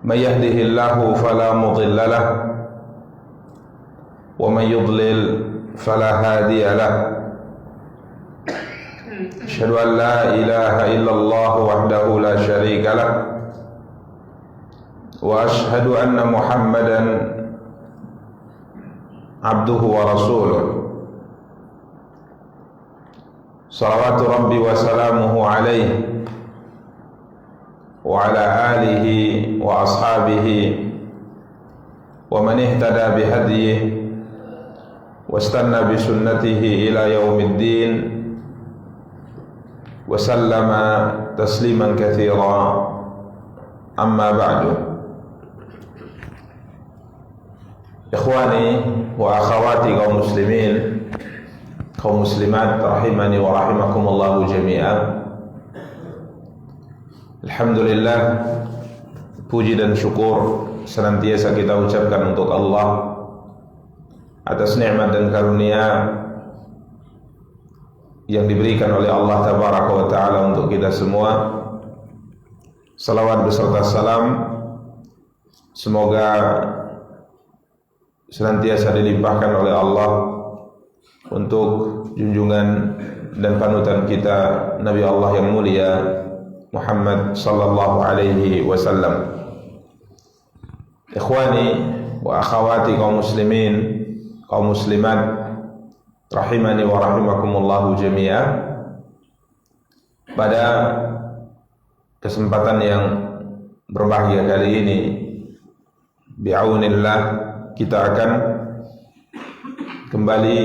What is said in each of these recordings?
من يهده الله فلا مضل له ومن يضلل فلا هادي له أشهد أن لا إله إلا الله وحده لا شريك له وأشهد أن محمدا عبده ورسوله صلوات ربي وسلامه عليه وعلى آله وأصحابه ومن اهتدى بهديه واستنى بسنته إلى يوم الدين وسلم تسليما كثيرا أما بعد. Ikhwani wa akhawati kaum muslimin, kaum muslimat rahimani wa rahimakumullahu jami'an. Alhamdulillah, puji dan syukur senantiasa kita ucapkan untuk Allah atas nikmat dan karunia yang diberikan oleh Allah tabaraka wa taala untuk kita semua. Salawat beserta salam semoga senantiasa dilimpahkan oleh Allah untuk junjungan dan panutan kita Nabi Allah yang mulia Muhammad sallallahu alaihi wasallam. Ikhwani wa akhawati kaum muslimin, kaum muslimat rahimani wa rahimakumullahu jami'an. Pada kesempatan yang berbahagia kali ini, bi'aunillah, kita akan kembali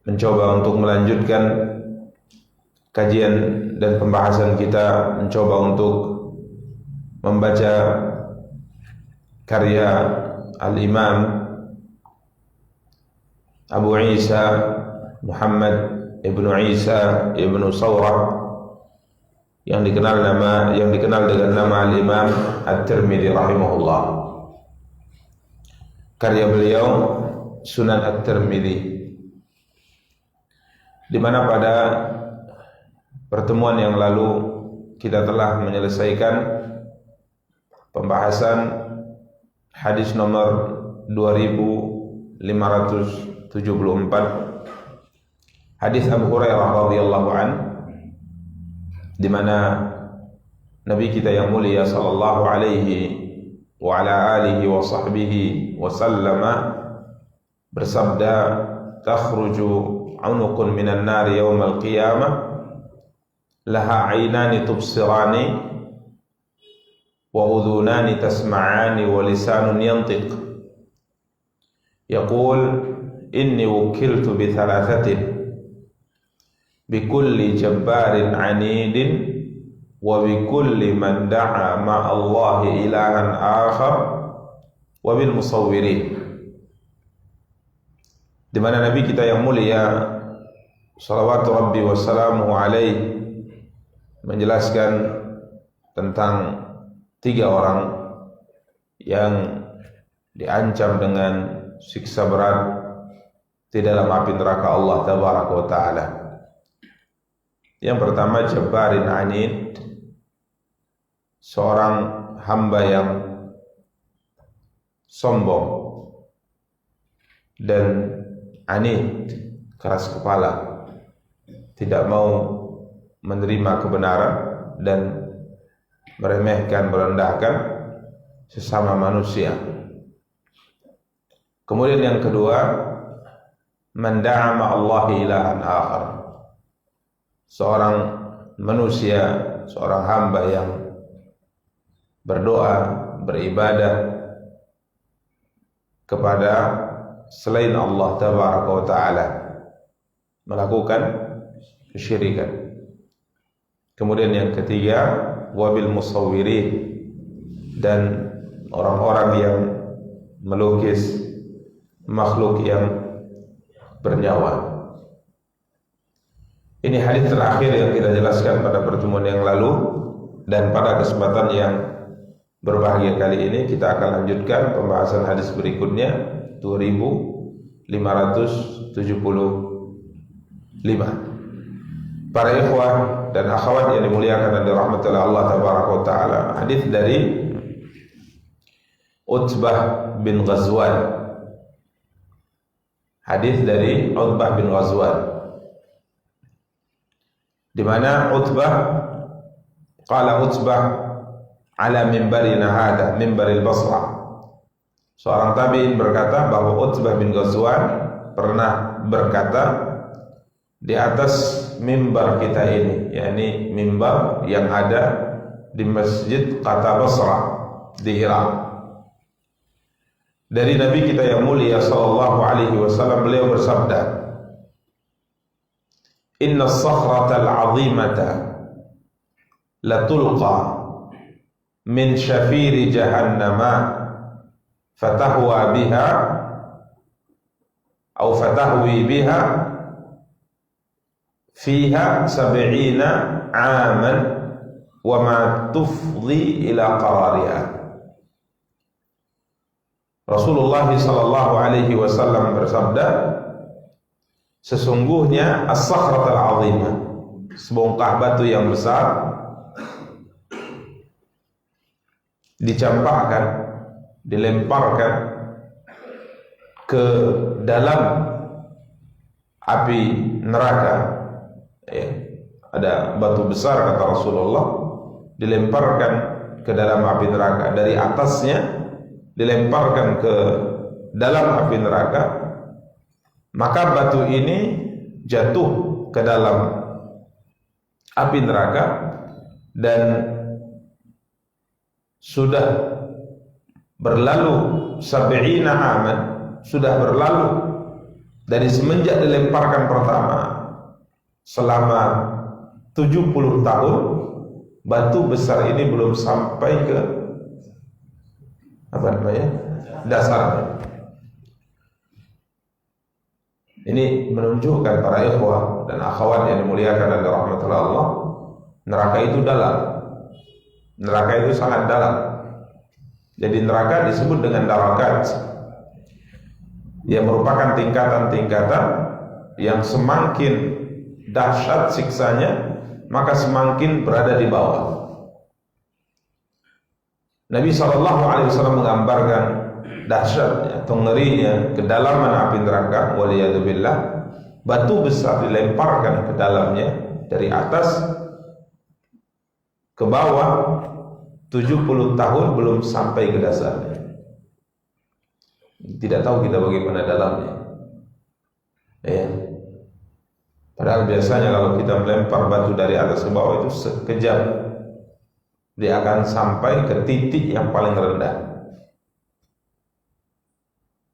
mencoba untuk melanjutkan kajian dan pembahasan kita, mencoba untuk membaca karya Al-Imam Abu Isa Muhammad ibnu Isa ibnu Sawrah yang dikenal dengan nama Al-Imam At-Tirmidzi rahimahullah. Karya beliau Sunan At-Tirmidzi, di mana pada pertemuan yang lalu kita telah menyelesaikan pembahasan hadis nomor 2574, hadis Abu Hurairah radhiyallahu an, di mana Nabi kita yang mulia sallallahu alaihi wa ala alihi wa sahbihi wa sallama bersabda, takhruju unuqun minan nari yawmal qiyamah laha aynani tubsirani wa udhunani tasma'ani wa lisanun yantiq yaqul inni wukiltu bi thalathatin bi kulli jabbarin anidin wa bi kulli man da'a ma'allahi ilahan akhar wa bil musawwirin. Di mana Nabi kita yang mulia salawatu rabbi wassalamuhu alaihi menjelaskan tentang 3 orang yang diancam dengan siksa berat di dalam api neraka Allah tabaraka wa taala. Yang pertama, jabbarin anid, seorang hamba yang sombong dan anid, keras kepala, tidak mau menerima kebenaran dan meremehkan, merendahkan sesama manusia. Kemudian yang kedua, man da'a ma'allahi ilahan akhar, seorang manusia, seorang hamba yang berdoa, beribadah kepada selain Allah tabaraka wa ta'ala, melakukan kesyirikan. Kemudian yang ketiga, wabil musawwirin, dan orang-orang yang melukis makhluk yang bernyawa. Ini hadis terakhir yang kita jelaskan pada pertemuan yang lalu, dan pada kesempatan yang berbahagia kali ini kita akan lanjutkan pembahasan hadis berikutnya 2575. Para ikhwah dan akhwat yang dimuliakan dan dirahmati oleh Allah tabaraka wa taala, hadis dari Utbah bin Ghazwan. Hadis dari Utbah bin Ghazwan, di mana qala Utbah ala mimbarina hada, mimbaril Basrah. Seorang tabi'in berkata bahwa Utbah bin Ghazwan pernah berkata di atas mimbar kita ini, yakni mimbar yang ada di Masjid Qata Basrah di Irak. Dari Nabi kita yang mulia sallallahu alaihi wasallam, beliau bersabda, "Inna as-sakhrata al-'azimata la tulqa min syafiri jahannama fatahwa biha atau fatahwi biha fiha 70 aman wa ma tufdi ila qarariha." Rasulullah sallallahu alaihi wasallam bersabda, sesungguhnya as-sakhratul 'azimah, sebongkah batu yang besar, dicampakkan, dilemparkan ke dalam api neraka. Ya, ada batu besar, kata Rasulullah, dilemparkan ke dalam api neraka. Dari atasnya dilemparkan ke dalam api neraka, maka batu ini jatuh ke dalam api neraka dan sudah berlalu 70 aman, sudah berlalu dari semenjak dilemparkan pertama selama 70 tahun, batu besar ini belum sampai ke dasarnya. Ini menunjukkan para ikhwah dan akhwat yang dimuliakan dan dirahmati Allah, neraka itu dalam. Neraka itu sangat dalam. Jadi neraka disebut dengan darakat, yang merupakan tingkatan-tingkatan yang semakin dahsyat siksanya, maka semakin berada di bawah. Nabi SAW menggambarkan dahsyatnya atau ngerinya kedalaman api neraka, waliyadzubillah. Batu besar dilemparkan ke dalamnya dari atas ke bawah, 70 tahun belum sampai ke dasarnya. Tidak tahu kita bagaimana dalamnya. Ya. Padahal biasanya kalau kita melempar batu dari atas ke bawah itu sekejap dia akan sampai ke titik yang paling rendah.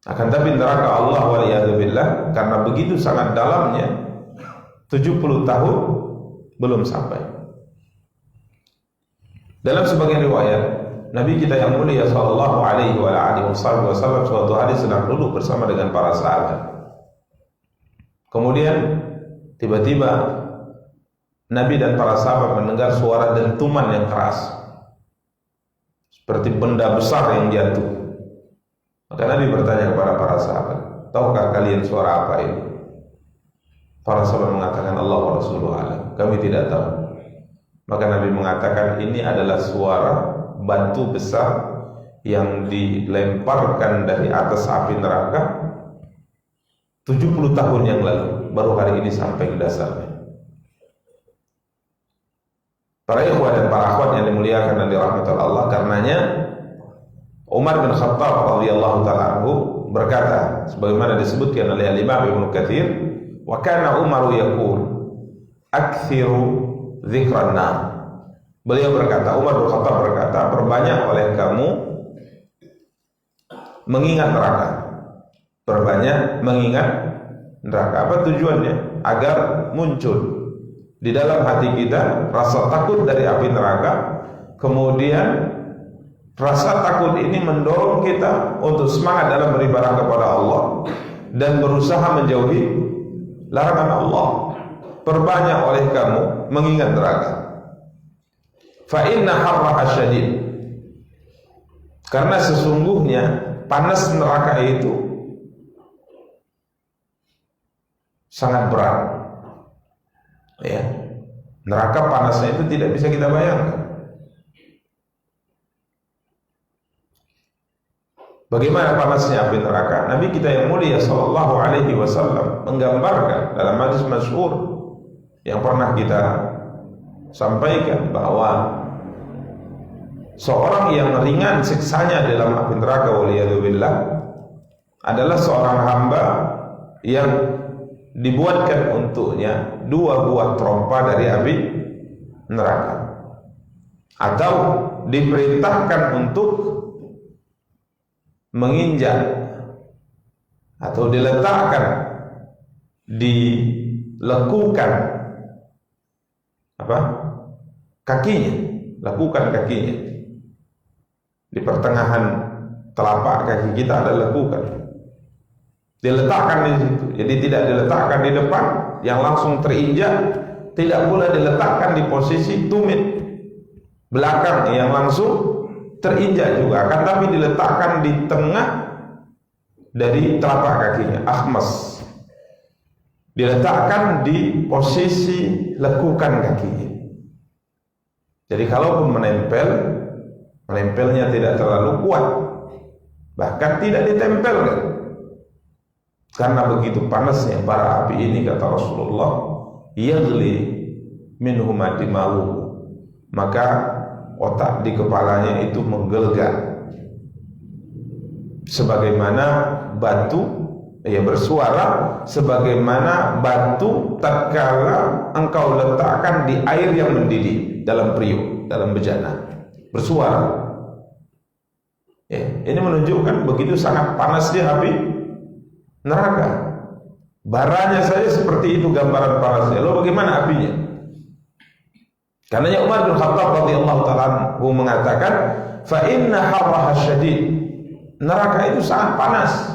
Akan tapi neraka Allah waliyadzubillah, karena begitu sangat dalamnya, 70 tahun belum sampai. Dalam sebagian riwayat, Nabi kita yang mulia sallallahu alaihi wasallam suatu hari sedang duduk bersama dengan para sahabat. Kemudian tiba-tiba Nabi dan para sahabat mendengar suara dentuman yang keras, seperti benda besar yang jatuh. Maka Nabi bertanya kepada para sahabat, tahukah kalian suara apa ini? Para sahabat mengatakan, Allah wa Rasuluhu a'lam, kami tidak tahu. Maka Nabi mengatakan, ini adalah suara batu besar yang dilemparkan dari atas api neraka 70 tahun yang lalu, baru hari ini sampai ke dasarnya. Para ikhwah dan para akhwat yang dimuliakan dan dirahmati Allah, karenanya Umar bin Khattab radhiyallahu ta'ala anhu berkata, sebagaimana disebutkan oleh Imam Ibnu Katsir, wa kana Umar yaqul aktsiru dzikran nar. Beliau berkata, Umar bin Khattab berkata, perbanyak oleh kamu mengingat neraka. Perbanyak mengingat neraka. Apa tujuannya? Agar muncul di dalam hati kita rasa takut dari api neraka. Kemudian rasa takut ini mendorong kita untuk semangat dalam beribadah kepada Allah dan berusaha menjauhi larangan Allah. Perbanyak oleh kamu mengingat neraka. Fa inna harraha syadid. Karena sesungguhnya panas neraka itu sangat berat. Ya, Neraka panasnya itu tidak bisa kita bayangkan. Bagaimana panasnya api neraka? Nabi kita yang mulia sallallahu alaihi wasallam menggambarkan dalam hadis masyhur yang pernah kita sampaikan bahwa seorang yang ringan siksanya dalam api neraka waliyadzubillah adalah seorang hamba yang dibuatkan untuknya 2 buah trompa dari api neraka, atau diperintahkan untuk menginjak atau diletakkan, dilekukan kakinya, lekukan kakinya di pertengahan telapak kaki kita ada lekukan, diletakkan di situ. Jadi tidak diletakkan di depan yang langsung terinjak, tidak pula diletakkan di posisi tumit belakang yang langsung terinjak juga, akan tapi diletakkan di tengah dari telapak kakinya, akhmas, diletakkan di posisi lekukan kakinya. Jadi kalaupun menempelnya tidak terlalu kuat, bahkan tidak ditempelkan, karena begitu panasnya bara api ini, kata Rasulullah, yaghli minhum dima'uhu, maka otak di kepalanya itu menggelegak sebagaimana batu, bersuara sebagaimana batu tatkala engkau letakkan di air yang mendidih dalam periuk, dalam bejana, bersuara. Ini menunjukkan begitu sangat panasnya api neraka. Baranya saja seperti itu gambaran panasnya. Lalu bagaimana apinya? Karenanya Umar bin Khattab radhiyallahu ta'ala anhu mengatakan, fa inna harraha syadid, neraka itu sangat panas.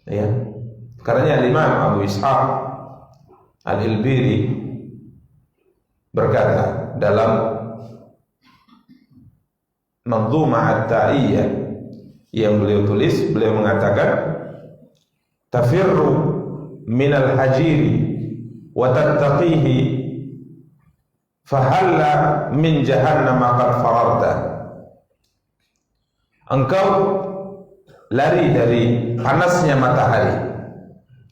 Ya. Karenanya Imam Abu Ishaq Al-Ilbiri berkata dalam Manzumah At-Ta'iyyah yang beliau tulis, beliau mengatakan, tafirru minal hajiri wa tattaqihi fahalla min jahannam qad fararta. Engkau lari dari panasnya matahari,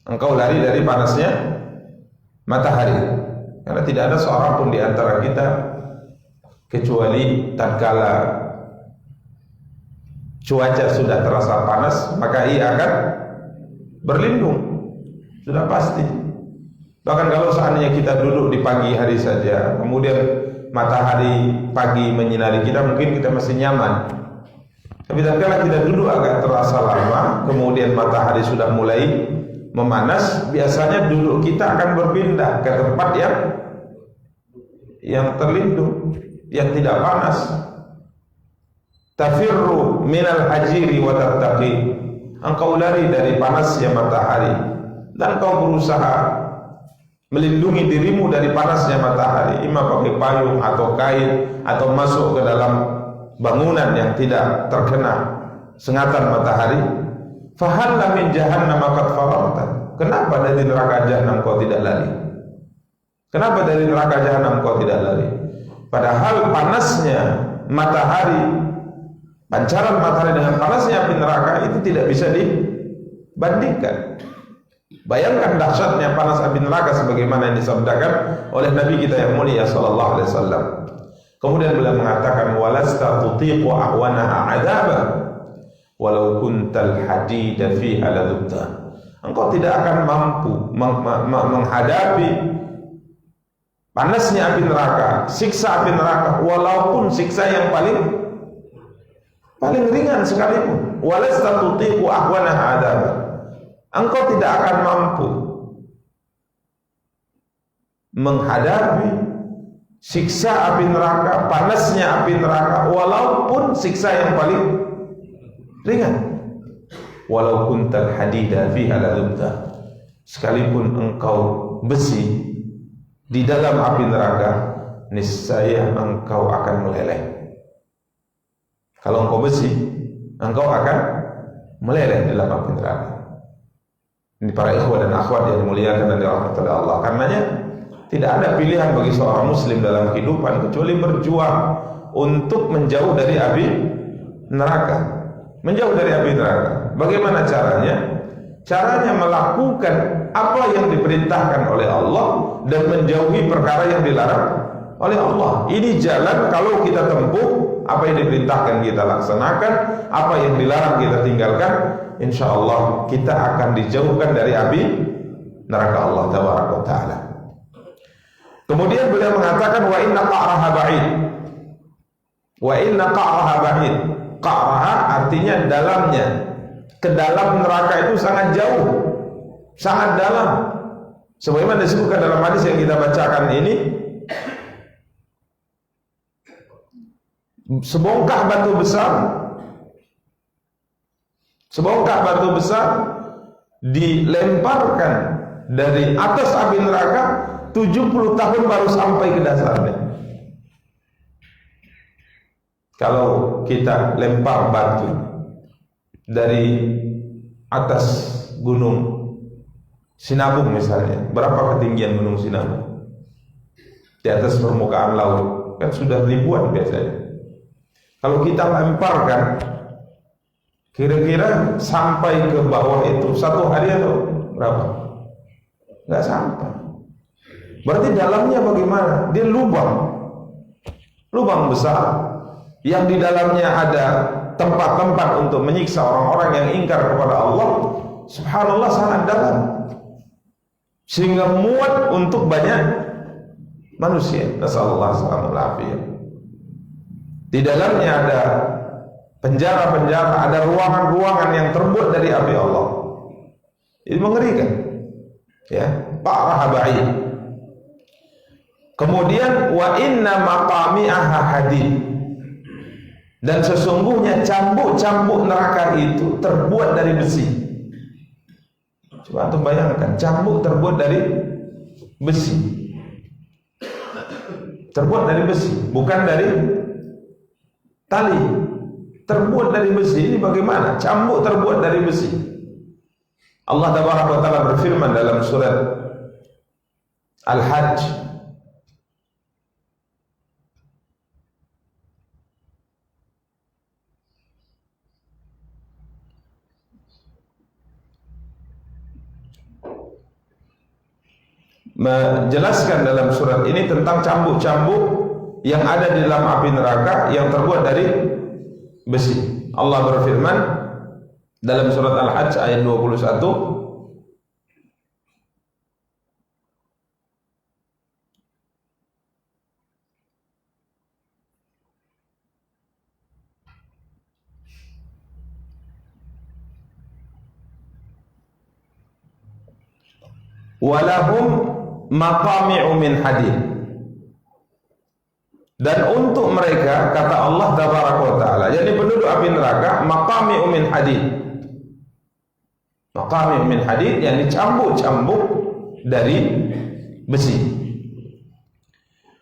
engkau lari dari panasnya matahari, karena tidak ada seorang pun di antara kita kecuali tatkala cuaca sudah terasa panas maka ia akan berlindung, sudah pasti. Bahkan kalau seandainya kita duduk di pagi hari saja, kemudian matahari pagi menyinari kita, mungkin kita masih nyaman. Tapi tatkala kita duduk agak terasa lama, kemudian matahari sudah mulai memanas, biasanya duduk kita akan berpindah ke tempat yang terlindung, yang tidak panas. Tafirru minal hajiri wa tattaqi, engkau lari dari panasnya matahari dan kau berusaha melindungi dirimu dari panasnya matahari, imam pakai payung atau kain, atau masuk ke dalam bangunan yang tidak terkena sengatan matahari. Fahalla min jahannam qad fararta, kenapa dari neraka jahanam kau tidak lari? Kenapa dari neraka jahanam kau tidak lari? Padahal panasnya matahari, pancaran matahari dengan panasnya api neraka itu tidak bisa dibandingkan. Bayangkan dahsyatnya panas api neraka sebagaimana yang disabdakan oleh Nabi kita yang mulia sallallahu alaihi wasallam. Kemudian beliau mengatakan, walasta tutiqu ahwanaha adzaba walau kuntal hadida fiha ladubta. Engkau tidak akan mampu menghadapi panasnya api neraka, siksa api neraka, walaupun siksa yang paling ringan sekalipun. Walasta tutiqu ahwanaha adzaba, engkau tidak akan mampu menghadapi siksa api neraka, panasnya api neraka, walaupun siksa yang paling ringan. Walau kuntal hadida fiha ladubta, sekalipun engkau besi di dalam api neraka, niscaya engkau akan meleleh. Kalau engkau besi, engkau akan meleleh dalam api neraka. Ini para ikhwah dan akhwat yang dimuliakan dan dirahmati oleh Allah. Karenanya Tidak ada pilihan bagi seorang muslim dalam kehidupan kecuali berjuang untuk menjauh dari api neraka. Menjauh dari api neraka. Bagaimana caranya? Caranya melakukan apa yang diperintahkan oleh Allah dan menjauhi perkara yang dilarang oleh Allah. Ini jalan kalau kita tempuh, apa yang diperintahkan kita laksanakan, apa yang dilarang kita tinggalkan, insya Allah kita akan dijauhkan dari api neraka Allah Taala. Kemudian beliau mengatakan wa inna qa'raha ba'id. Wa inna qa'raha ba'id. Qa'raha artinya dalamnya. Ke dalam neraka itu sangat jauh, sangat dalam. Sebagaimana disebutkan dalam hadis yang kita bacakan ini, sebongkah batu besar dilemparkan dari atas api neraka, 70 tahun baru sampai ke dasarnya. Kalau kita lempar batu dari atas gunung Sinabung misalnya, berapa ketinggian gunung Sinabung? Di atas permukaan laut kan sudah ribuan biasanya. Kalau kita lemparkan, kira-kira sampai ke bawah itu 1 hari atau berapa? Nggak sampai. Berarti dalamnya bagaimana? Dia lubang besar yang di dalamnya ada tempat-tempat untuk menyiksa orang-orang yang ingkar kepada Allah. Subhanallah, sangat dalam, sehingga muat untuk banyak manusia. Nasallallahu alaihi wasallam. Di dalamnya ada penjara-penjara, ada ruangan-ruangan yang terbuat dari api Allah. Ini mengerikan. Ya, parah ba'id. Kemudian wa inna maqami'aha hadid. Dan sesungguhnya cambuk-cambuk neraka itu terbuat dari besi. Coba antum bayangkan, cambuk terbuat dari besi. Terbuat dari besi, bukan dari tali. Terbuat dari besi. Ini bagaimana? Cambuk terbuat dari besi. Allah Taala berfirman dalam surat Al-Hajj, menjelaskan dalam surat ini tentang cambuk-cambuk yang ada di dalam api neraka yang terbuat dari besi. Allah berfirman dalam surat Al-Hajj ayat 21, walahum maqami'u min hadid. Dan untuk mereka, kata Allah Taala, yakni penduduk api neraka, maqami'u min hadid. Maqami'u min hadid yakni cambuk-cambuk dari besi.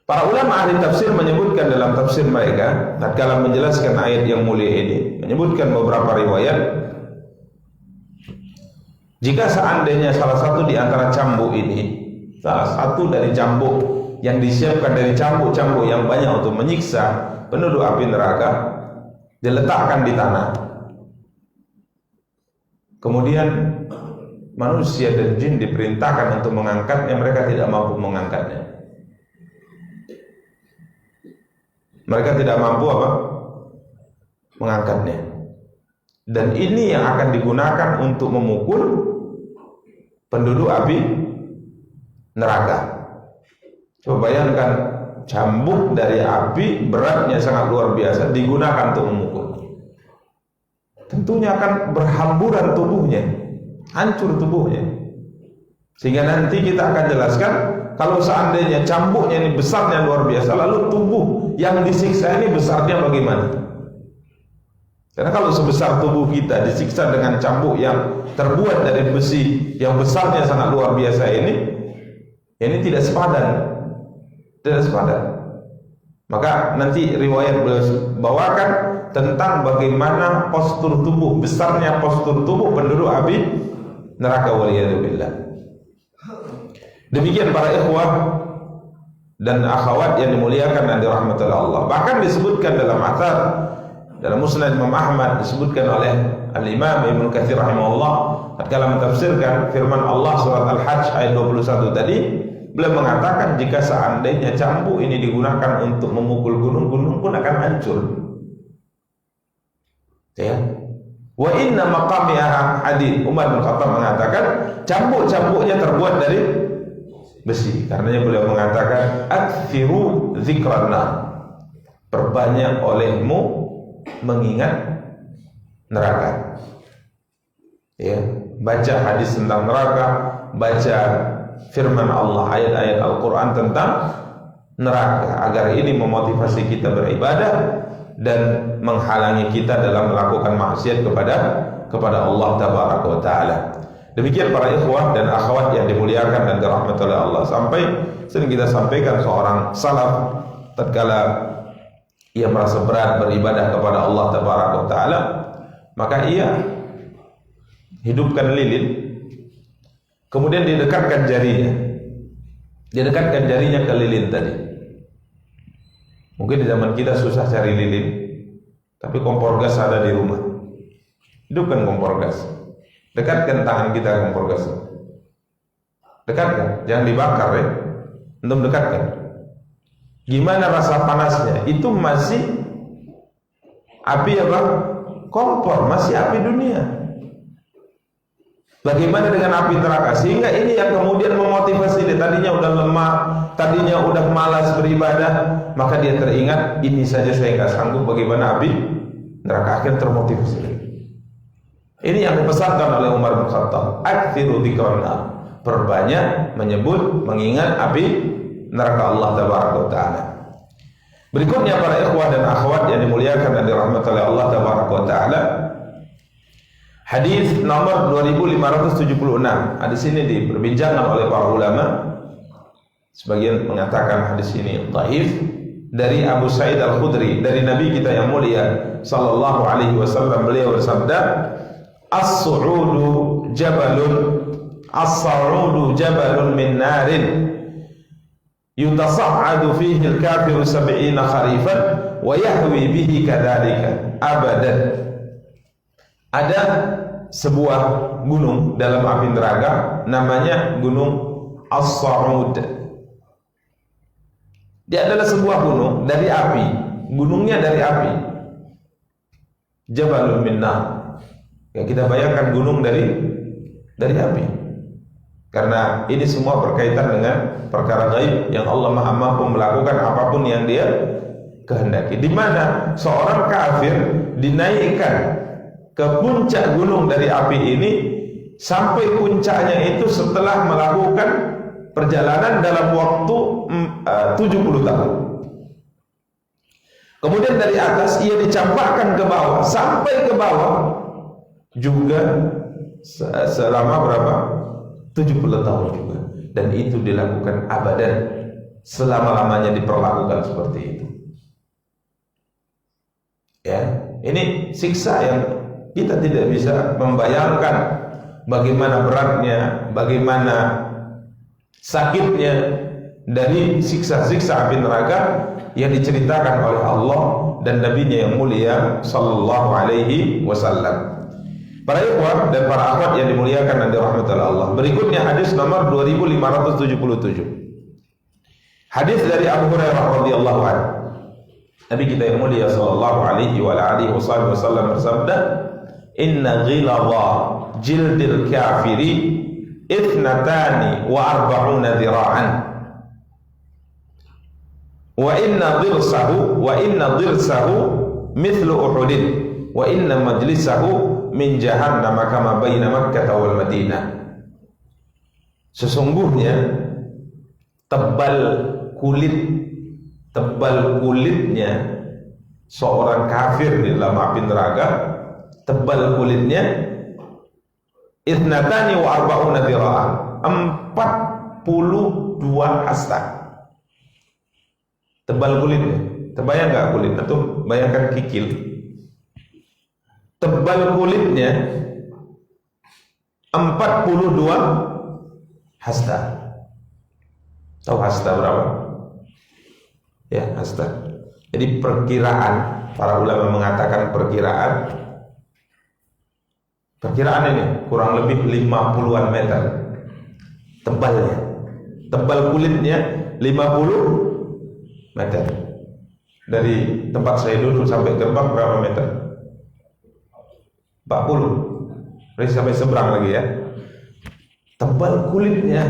Para ulama ahli tafsir menyebutkan dalam tafsir mereka tatkala menjelaskan ayat yang mulia ini, menyebutkan beberapa riwayat, jika seandainya salah satu di antara cambuk ini, salah satu dari cambuk yang disiapkan dari cambuk-cambuk yang banyak untuk menyiksa penduduk api neraka diletakkan di tanah, kemudian manusia dan jin diperintahkan untuk mengangkatnya, mereka tidak mampu mengangkatnya. Mereka tidak mampu apa? Mengangkatnya. Dan ini yang akan digunakan untuk memukul penduduk api neraka. Coba bayangkan, cambuk dari api beratnya sangat luar biasa digunakan untuk memukul. Tentunya akan berhamburan tubuhnya, hancur tubuhnya. Sehingga nanti kita akan jelaskan, kalau seandainya cambuknya ini besarnya luar biasa, lalu tubuh yang disiksa ini besarnya bagaimana? Karena kalau sebesar tubuh kita disiksa dengan cambuk yang terbuat dari besi yang besarnya sangat luar biasa ini tidak sepadan. Maka nanti riwayat bawakan tentang bagaimana postur tubuh, besarnya postur tubuh penduduk api neraka, waliyadzubillah. Demikian para ikhwah dan akhwat yang dimuliakan dan dirahmati oleh Allah. Bahkan disebutkan dalam athar dalam Musnad Imam Ahmad, disebutkan oleh Al-Imam Ibnu Katsir rahimahullah tatkala mentafsirkan firman Allah surat Al-Hajj ayat 21 tadi, beliau mengatakan jika seandainya cambuk ini digunakan untuk memukul gunung, gunung pun akan hancur. Ya. Wa inna maqamiha hadid. Umar bin Khattab mengatakan cambuk-cambuknya terbuat dari besi. Karenanya beliau mengatakan aktsiru dzikranna. Perbanyak olehmu mengingat neraka. Ya, baca hadis tentang neraka, baca firman Allah, ayat-ayat Al-Qur'an tentang neraka, agar ini memotivasi kita beribadah dan menghalangi kita dalam melakukan maksiat kepada Allah tabaraka wa taala. Demikian para ikhwah dan akhwat yang dimuliakan dan dirahmati oleh Allah. Sampai sering kita sampaikan seorang salaf tatkala ia merasa berat beribadah kepada Allah tabaraka wa taala, maka ia hidupkan lilin, kemudian didekatkan jarinya ke lilin tadi. Mungkin di zaman kita susah cari lilin, tapi kompor gas ada di rumah. Hidupkan kompor gas, dekatkan tangan kita ke kompor gas, dekatkan, jangan dibakar ya, untuk dekatkan. Gimana rasa panasnya? Itu masih api apa? Kompor, masih api dunia. Bagaimana dengan api neraka? Sehingga ini yang kemudian memotivasi dia. Tadinya udah lemah, tadinya udah malas beribadah, maka dia teringat, ini saja saya nggak sanggup, bagaimana api neraka? Akhirnya termotivasi. Ini yang dipesankan oleh Umar bin Khattab, aktsiru dzikranna, perbanyak menyebut, mengingat api neraka Allah tabaraka wa taala. Berikutnya para ikhwah dan akhwat yang dimuliakan dan dirahmati oleh Allah tabaraka wa taala, hadis nomor 2576. Hadis ini diperbincangkan oleh para ulama. Sebagian mengatakan hadis ini dhaif, dari Abu Sa'id Al-Khudri, dari Nabi kita yang mulia sallallahu alaihi wasallam, beliau bersabda, as-su'udu jabalun min narin yutasa'adu fihi al-kafiru 70 kharifan wa yahwi bihi kadzalika abadan. Ada sebuah gunung dalam api neraka, namanya gunung As-Sa'ud. Dia adalah sebuah gunung dari api, gunungnya dari api. Jabalun min nar. Ya, kita bayangkan gunung dari api. Karena ini semua berkaitan dengan perkara gaib yang Allah Maha mampu melakukan apapun yang Dia kehendaki. Di mana seorang kafir dinaikkan ke puncak gunung dari api ini, sampai puncaknya itu setelah melakukan perjalanan dalam waktu 70 tahun. Kemudian dari atas ia dicampakkan ke bawah, sampai ke bawah juga selama berapa? 70 tahun juga. Dan itu dilakukan abadan, selama-lamanya diperlakukan seperti itu. Ya, ini siksa yang kita tidak bisa membayangkan bagaimana beratnya, bagaimana sakitnya dari siksa-siksa api neraka yang diceritakan oleh Allah dan Nabi-Nya yang mulia sallallahu alaihi wasallam. Para ikhwan dan para akhwat yang dimuliakan dan dirahmati oleh Allah. Berikutnya hadis nomor 2577. Hadis dari Abu Hurairah radhiyallahu anhu. Nabi kita yang mulia sallallahu alaihi wa alihi wasallam bersabda, "Inna ghiladha jildil kafiri ithnatani wa arba'una dhira'an wa inna dhirsahu mithlu Uhudin wa inna majlisahu min jahannam kama baina Makkah wal Madinah." Sesungguhnya tebal kulitnya seorang kafir di dalam api neraka, tebal kulitnya ithnatani wa arba'una dhira'an, 42 hasta. Tebal kulitnya. Terbayang enggak kulit? Atau bayangkan kikil. Tebal kulitnya 42 hasta. Tahu hasta berapa? Ya, hasta. Jadi perkiraan, para ulama mengatakan perkiraan ini kurang lebih 50-an meter tebalnya. Tebal kulitnya 50 meter. Dari tempat saya duduk sampai gerbang berapa meter? 40. Berarti sampai seberang lagi ya. Tebal kulitnya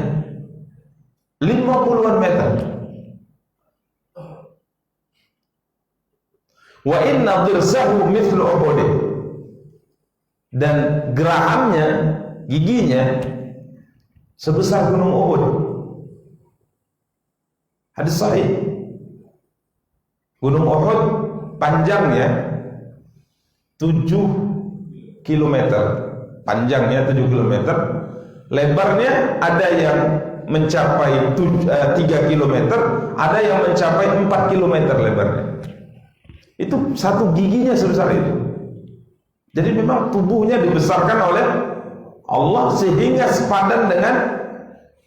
50-an meter. Wa inna dhirsahu mithlu Uhud. Dan gerahamnya, giginya sebesar gunung Uhud. Hadis sahih. Gunung Uhud panjangnya 7 km. Panjangnya 7 km. Lebarnya ada yang mencapai 3 km, ada yang mencapai 4 km lebarnya. Itu satu giginya sebesar itu. Jadi memang tubuhnya dibesarkan oleh Allah sehingga sepadan dengan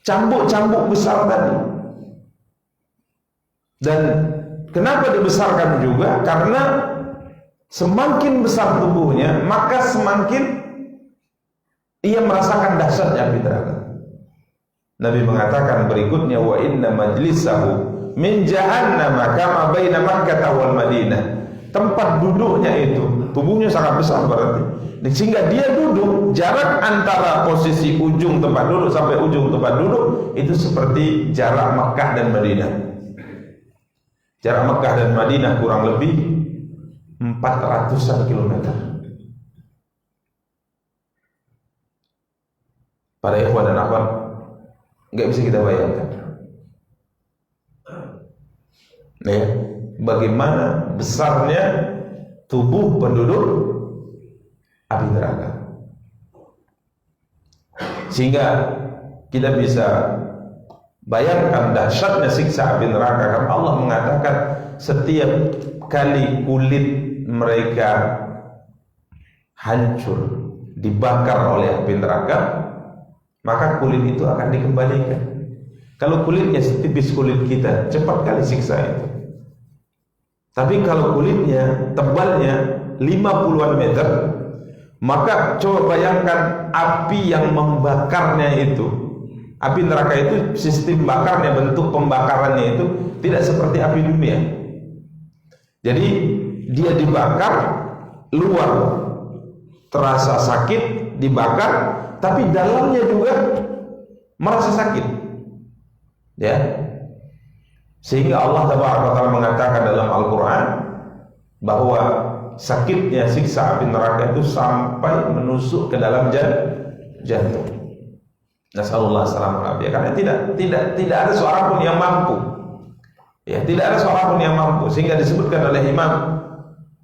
cambuk-cambuk besar tadi. Dan kenapa dibesarkan juga? Karena semakin besar tubuhnya, maka semakin ia merasakan dahsyatnya api neraka. Nabi mengatakan berikutnya, wa inna majlisahu min jahannam kama baina Makkah wal Madinah. Tempat duduknya itu, tubuhnya sangat besar berarti. Sehingga dia duduk, jarak antara posisi ujung tempat duduk sampai ujung tempat duduk itu seperti jarak Makkah dan Madinah. Jarak Makkah dan Madinah kurang lebih 400-an kilometer. Para ikhwan dan akhwat, nggak bisa kita bayangkan. Ya, bagaimana besarnya tubuh penduduk api neraka. Sehingga kita bisa bayangkan dahsyatnya siksa api neraka, karena Allah mengatakan setiap kali kulit mereka hancur, dibakar oleh api neraka, maka kulit itu akan dikembalikan. Kalau kulitnya setipis kulit kita, cepat kali siksa itu. Tapi kalau kulitnya, tebalnya 50-an meter, maka coba bayangkan api yang membakarnya itu. Api neraka itu sistem bakarnya, bentuk pembakarannya itu tidak seperti api dunia. Jadi dia dibakar, luar terasa sakit, dibakar, tapi dalamnya juga merasa sakit. Ya. Sehingga Allah Taala mengatakan dalam Al-Qur'an bahwa sakitnya siksa api neraka itu sampai menusuk ke dalam jantung. Nasallallahu alaihi wasallam. Karena tidak ada seorang pun yang mampu. Ya, tidak ada seorang pun yang mampu, sehingga disebutkan oleh Imam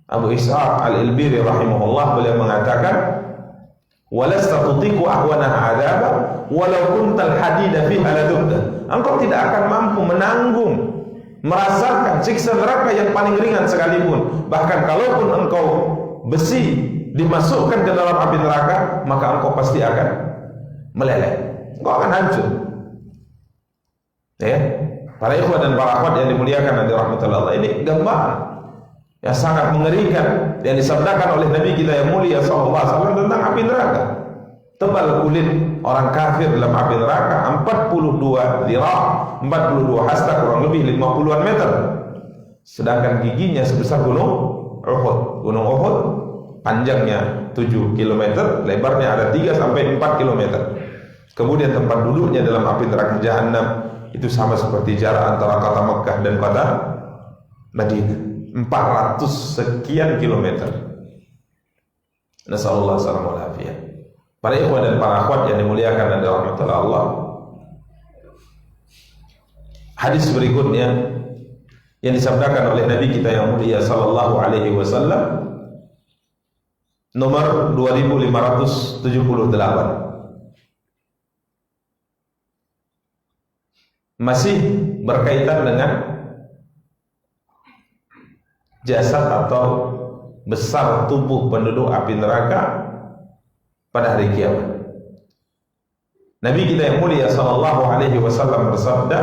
Abu Ishaq Al-Ilbiri rahimahullah, beliau mengatakan walasta tutiqu ahwanaha adzaba walau kuntal hadida fiha ladubda. Engkau tidak akan mampu menanggung, merasakan siksa neraka yang paling ringan sekalipun. Bahkan kalaupun engkau besi dimasukkan ke dalam api neraka, maka engkau pasti akan meleleh, engkau akan hancur. Ya, para ikhwan dan para akhwat yang dimuliakan dan dirahmati Allah, ini gambaran yang sangat mengerikan yang disabdakan oleh Nabi kita yang mulia sallallahu alaihi wasallam tentang api neraka. Tebal kulit orang kafir dalam api neraka 42 zira', 42 hasta, kurang lebih 50-an meter. Sedangkan giginya sebesar gunung Uhud. Gunung Uhud panjangnya 7 km, lebarnya ada 3 sampai 4 km. Kemudian tempat duduknya dalam api neraka Jahannam itu sama seperti jarak antara kota Mekah dan kota Madinah, 400 sekian kilometer. Nasallallahu alaihi wasallam. Para ikhwan dan para akhwat yang dimuliakan dan dirahmati Allah, hadis berikutnya yang disabdakan oleh Nabi kita yang mulia sallallahu alaihi wasallam nomor 2578, masih berkaitan dengan jasad atau besar tubuh penduduk api neraka pada hari kiamat. Nabi kita yang mulia sallallahu alaihi wasallam bersabda,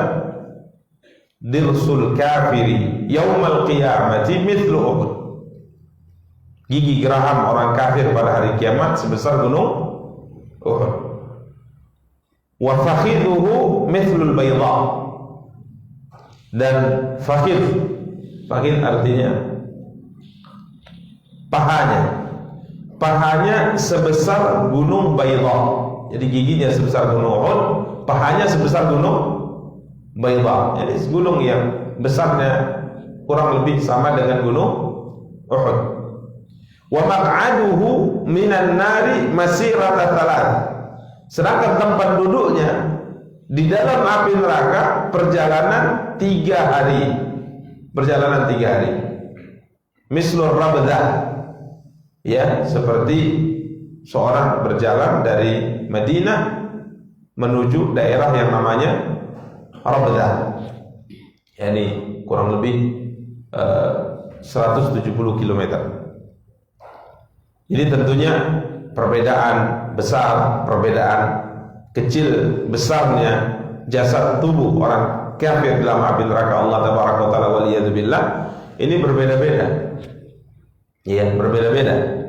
dirsul kafiri yaumal qiyamati mithlu Uhud. Gigi geraham orang kafir pada hari kiamat sebesar gunung Uhud. Wa fakhidhuhu mithlul bayda. Dan fakhid artinya pahanya sebesar gunung Bayda. Jadi giginya sebesar gunung Uhud, pahanya sebesar gunung Bayda. Jadi gunung yang besarnya kurang lebih sama dengan gunung Uhud. Wa maq'aduhu minan nari masirata thalath. Sedangkan tempat duduknya di dalam api neraka perjalanan 3 hari. Perjalanan 3 hari. Mislur rabdah. Ya, seperti seorang berjalan dari Madinah menuju daerah yang namanya Rabdah. Yani kurang lebih 170 km. Jadi tentunya perbedaan besar, perbedaan kecil besarnya jasad tubuh orang kafir dalam api neraka Allah tabaraka wa taala waliyadzubillah ini berbeda-beda. Ya, berbeda-beda.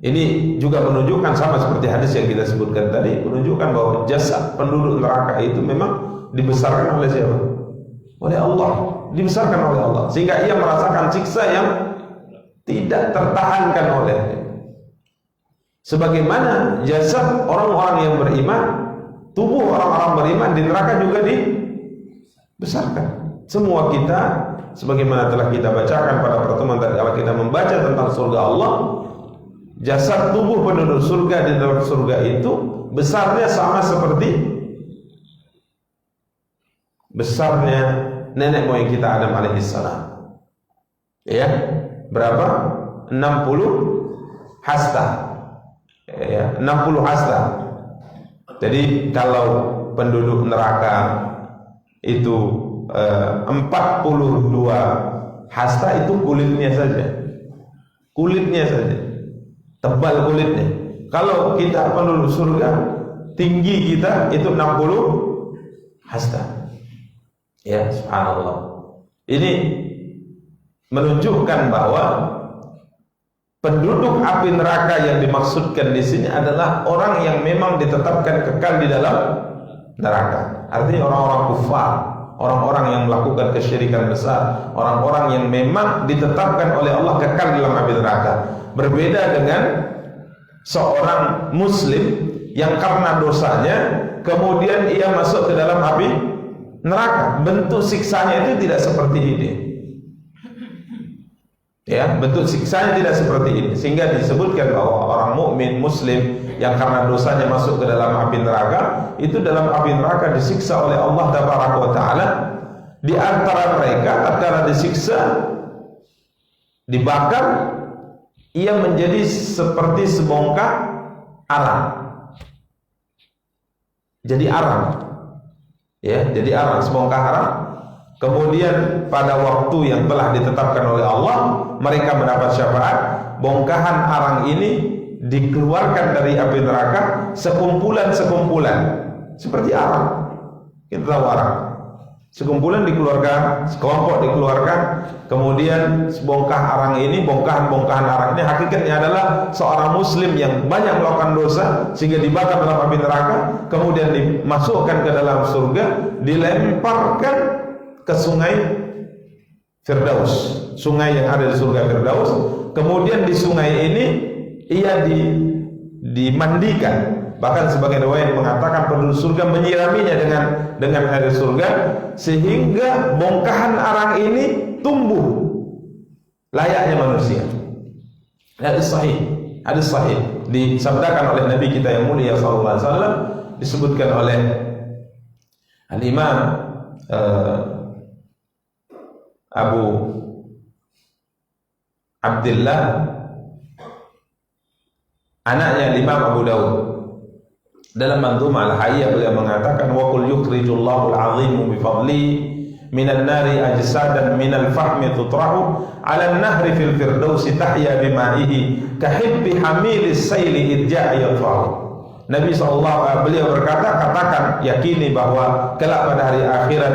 Ini juga menunjukkan sama seperti hadis yang kita sebutkan tadi, menunjukkan bahwa jasad penduduk neraka itu memang dibesarkan oleh siapa? Oleh Allah, dibesarkan oleh Allah, sehingga ia merasakan siksa yang tidak tertahankan olehnya. Sebagaimana jasad orang-orang yang beriman, tubuh orang-orang beriman di neraka juga dibesarkan. Semua kita, sebagaimana telah kita bacakan pada pertemuan tadi, kalau kita membaca tentang surga Allah, jasad tubuh penduduk surga di dalam surga itu besarnya sama seperti besarnya nenek moyang kita Adam alaihissalam. Ya, berapa? 60 hasta. Ya, 60 hasta. Jadi kalau penduduk neraka itu 42 hasta itu kulitnya saja. Kulitnya saja. Tebal kulitnya. Kalau kita penduduk surga, tinggi kita itu 60 hasta. Ya, subhanallah. Ini menunjukkan bahwa penduduk api neraka yang dimaksudkan di sini adalah orang yang memang ditetapkan kekal di dalam neraka. Artinya orang-orang kufar, orang-orang yang melakukan kesyirikan besar, orang-orang yang memang ditetapkan oleh Allah kekal dalam api neraka. Berbeda dengan seorang muslim yang karena dosanya kemudian ia masuk ke dalam api neraka. Bentuk siksanya itu tidak seperti ini. Ya, bentuk siksanya tidak seperti ini, sehingga disebutkan bahwa orang mukmin muslim yang karena dosanya masuk ke dalam api neraka, itu dalam api neraka disiksa oleh Allah tabaraka wa taala. Di antara mereka tatkala disiksa, dibakar, ia menjadi seperti sebongkah arang. Jadi arang. Ya, jadi arang, sebongkah arang. Kemudian pada waktu yang telah ditetapkan oleh Allah, mereka mendapat syafaat. Bongkahan arang ini dikeluarkan dari api neraka sekumpulan-sekumpulan, seperti arang. Kita tahu arang. Sekumpulan dikeluarkan, sekelompok dikeluarkan. Kemudian bongkah arang ini, bongkahan-bongkahan arang ini hakikatnya adalah seorang muslim yang banyak melakukan dosa sehingga dibakar dalam api neraka, kemudian dimasukkan ke dalam surga, dilemparkan ke sungai Firdaus, sungai yang ada di surga Firdaus. Kemudian di sungai ini ia dimandikan. Bahkan sebagian riwayat mengatakan penduduk surga menyiraminya dengan air surga, sehingga bongkahan arang ini tumbuh layaknya manusia. Hadis sahih disabdakan oleh Nabi kita yang mulia sallallahu alaihi wasallam, disebutkan oleh Al-Imam Abu Abdullah, anaknya Imam Abu Daud, dalam Manzumah Al-Hayyah beliau mengatakan, wa qul yukhrijullahu al-'azimu bi fadli minan nari ajsadan minal fahmi tutrahu 'ala an-nahri fil firdausi tahya bima'ihi kahibbi hamilis sayli idja'a yadfa'u. Nabi sallallahu beliau berkata, katakan, yakini bahwa kelak pada hari akhirat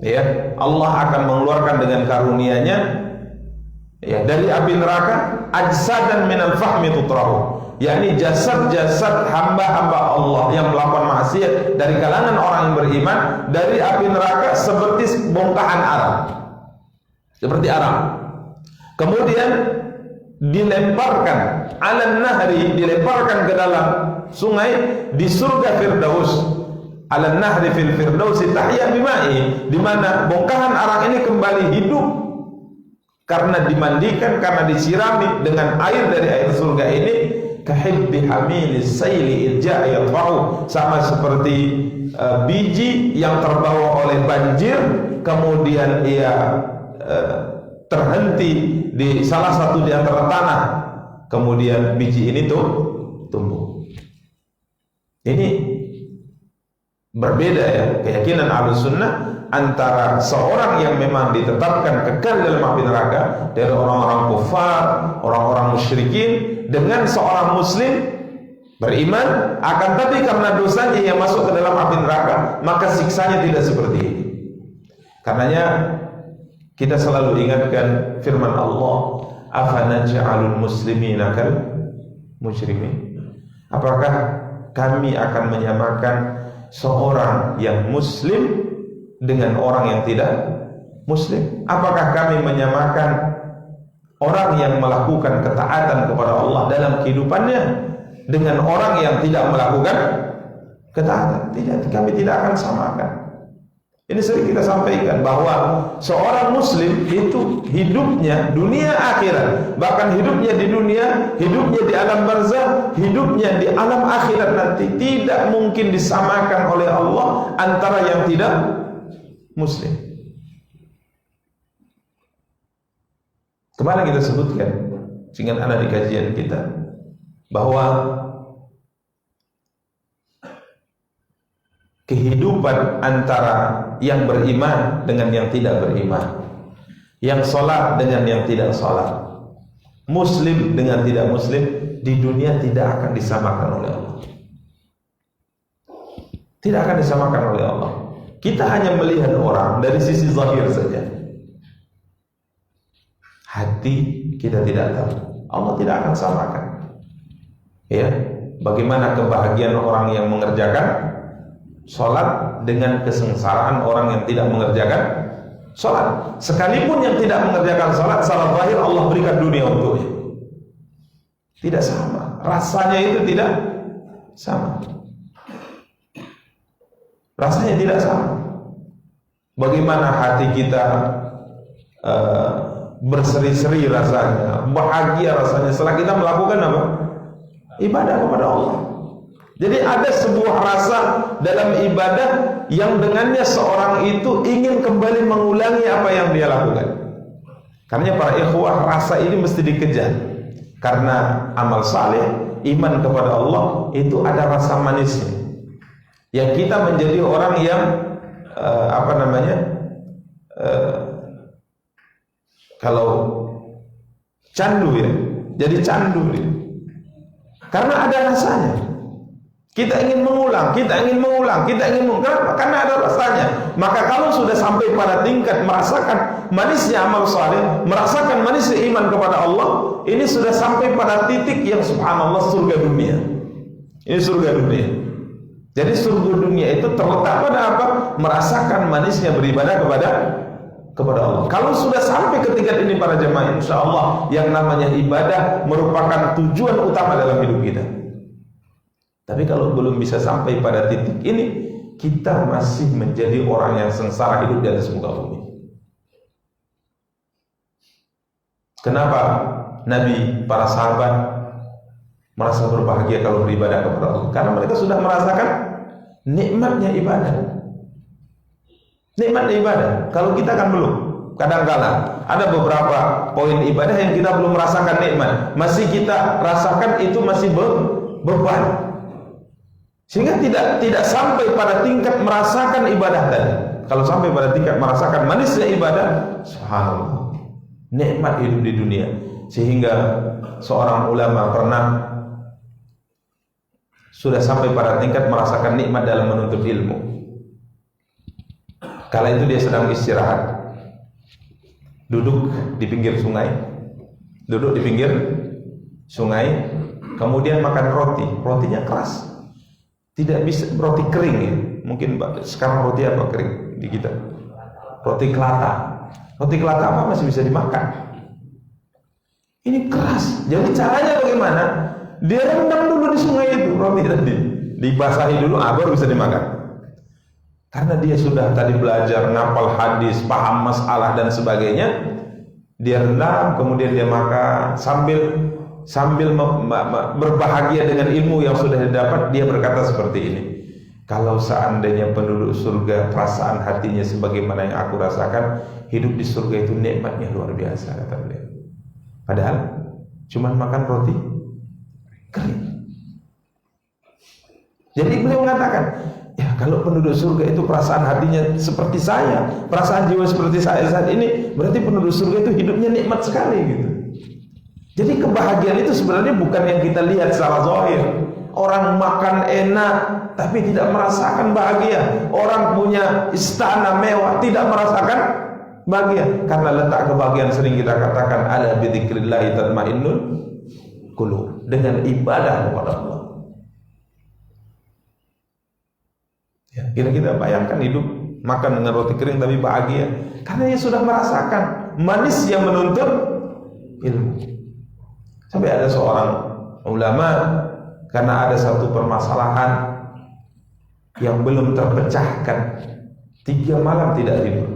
ya, Allah akan mengeluarkan dengan karunia-Nya ya dari api neraka ajsadan minal fahmi tutrahu, yakni jasad-jasad hamba-hamba Allah yang melakukan maksiat dari kalangan orang yang beriman dari api neraka seperti bongkahan arang, seperti arang. Kemudian dilemparkan ala nahri, dilemparkan ke dalam sungai di surga Firdaus. Ala nahri fil Firdaus tahya bima'i, di mana bongkahan arang ini kembali hidup karena dimandikan, karena disirami dengan air dari air surga ini. Kahibbi hamilis sayli irja'a yadfa'u, sama seperti biji yang terbawa oleh banjir kemudian ia terhenti di salah satu di antara tanah, kemudian biji ini tumbuh. Ini berbeda ya keyakinan Ahlus Sunnah antara seorang yang memang ditetapkan kekal dalam api neraka dari orang-orang kufar, orang-orang musyrikin, dengan seorang muslim beriman akan tapi karena dosanya yang masuk ke dalam api neraka, maka siksanya tidak seperti ini. Karenanya kita selalu ingatkan firman Allah, afanaj'alul muslimina kal musyrikin, apakah kami akan menyamakan seorang yang muslim dengan orang yang tidak muslim? Apakah kami menyamakan orang yang melakukan ketaatan kepada Allah dalam kehidupannya dengan orang yang tidak melakukan ketaatan? Tidak, kami tidak akan samakan. Ini sering kita sampaikan bahwa seorang muslim itu hidupnya dunia akhirat, bahkan hidupnya di dunia, hidupnya di alam barzakh, hidupnya di alam akhirat nanti tidak mungkin disamakan oleh Allah antara yang tidak muslim. Kemarin kita sebutkan, sehingga ada di kajian kita, bahwa kehidupan antara yang beriman dengan yang tidak beriman, yang sholat dengan yang tidak sholat, muslim dengan tidak muslim, di dunia tidak akan disamakan oleh Allah. Tidak akan disamakan oleh Allah. Kita hanya melihat orang dari sisi zahir saja. Hati kita tidak tahu. Allah tidak akan samakan. Ya, bagaimana kebahagiaan orang yang mengerjakan sholat dengan kesengsaraan orang yang tidak mengerjakan sholat. Sekalipun yang tidak mengerjakan sholat secara zahir Allah berikan dunia untuknya, tidak sama. Rasanya itu tidak sama. Rasanya tidak sama. Bagaimana hati kita berseri-seri rasanya, bahagia rasanya setelah kita melakukan apa? Ibadah kepada Allah. Jadi ada sebuah rasa dalam ibadah yang dengannya seorang itu ingin kembali mengulangi apa yang dia lakukan. Karena para ikhwah, rasa ini mesti dikejar. Karena amal saleh, iman kepada Allah itu ada rasa manisnya. Yang kita menjadi orang yang kalau candu ya, jadi candu ya. Karena ada rasanya. Kita ingin mengulang, kita ingin mengulang, kita ingin mengulang. Kenapa? Karena ada rasanya. Maka kalau sudah sampai pada tingkat merasakan manisnya amal saleh, merasakan manisnya iman kepada Allah, ini sudah sampai pada titik yang subhanallah surga dunia. Ini surga dunia. Jadi surga dunia itu terletak pada apa? Merasakan manisnya beribadah kepada Allah. Kalau sudah sampai ke tingkat ini para jemaah, insya Allah yang namanya ibadah merupakan tujuan utama dalam hidup kita. Tapi kalau belum bisa sampai pada titik ini, kita masih menjadi orang yang sengsara hidup di atas muka bumi. Kenapa Nabi, para sahabat merasa berbahagia kalau beribadah kepada Allah? Karena mereka sudah merasakan nikmatnya ibadah. Nikmatnya ibadah. Kalau kita kan belum. Kadang-kala ada beberapa poin ibadah yang kita belum merasakan nikmat. Masih kita rasakan itu masih beban. Sehingga tidak sampai pada tingkat merasakan ibadah tadi. Kalau sampai pada tingkat merasakan manisnya ibadah, subhanallah, nikmat hidup di dunia. Sehingga seorang ulama pernah sudah sampai pada tingkat merasakan nikmat dalam menuntut ilmu. Kala itu dia sedang istirahat, duduk di pinggir sungai, kemudian makan roti. Rotinya keras, tidak bisa roti kering ya. Mungkin sekarang roti apa kering di kita? Roti kelata. Roti kelata apa masih bisa dimakan? Ini keras. Jadi caranya bagaimana? Dia rendam dulu di sungai itu roti tadi, dibasahi dulu, baru bisa dimakan. Karena dia sudah tadi belajar, ngapal hadis, paham masalah dan sebagainya, dia rendam, kemudian dia makan sambil berbahagia dengan ilmu yang sudah didapat. Dia berkata seperti ini, kalau seandainya penduduk surga perasaan hatinya sebagaimana yang aku rasakan, hidup di surga itu nikmatnya luar biasa, kata beliau. Padahal cuma makan roti kering. Jadi beliau mengatakan, ya kalau penduduk surga itu perasaan hatinya seperti saya, perasaan jiwa seperti saya saat ini, berarti penduduk surga itu hidupnya nikmat sekali gitu. Jadi kebahagiaan itu sebenarnya bukan yang kita lihat secara zahir. Orang makan enak tapi tidak merasakan bahagia. Orang punya istana mewah tidak merasakan bahagia. Karena letak kebahagiaan sering kita katakan ala bi dzikrillah tatmainnul qulub, dengan ibadah kepada Allah. Ya, kira-kira bayangkan hidup makan dengan roti kering tapi bahagia, karena dia sudah merasakan manis yang menuntut ilmu. Sampai ada seorang ulama, karena ada satu permasalahan yang belum terpecahkan, 3 malam tidak tidur.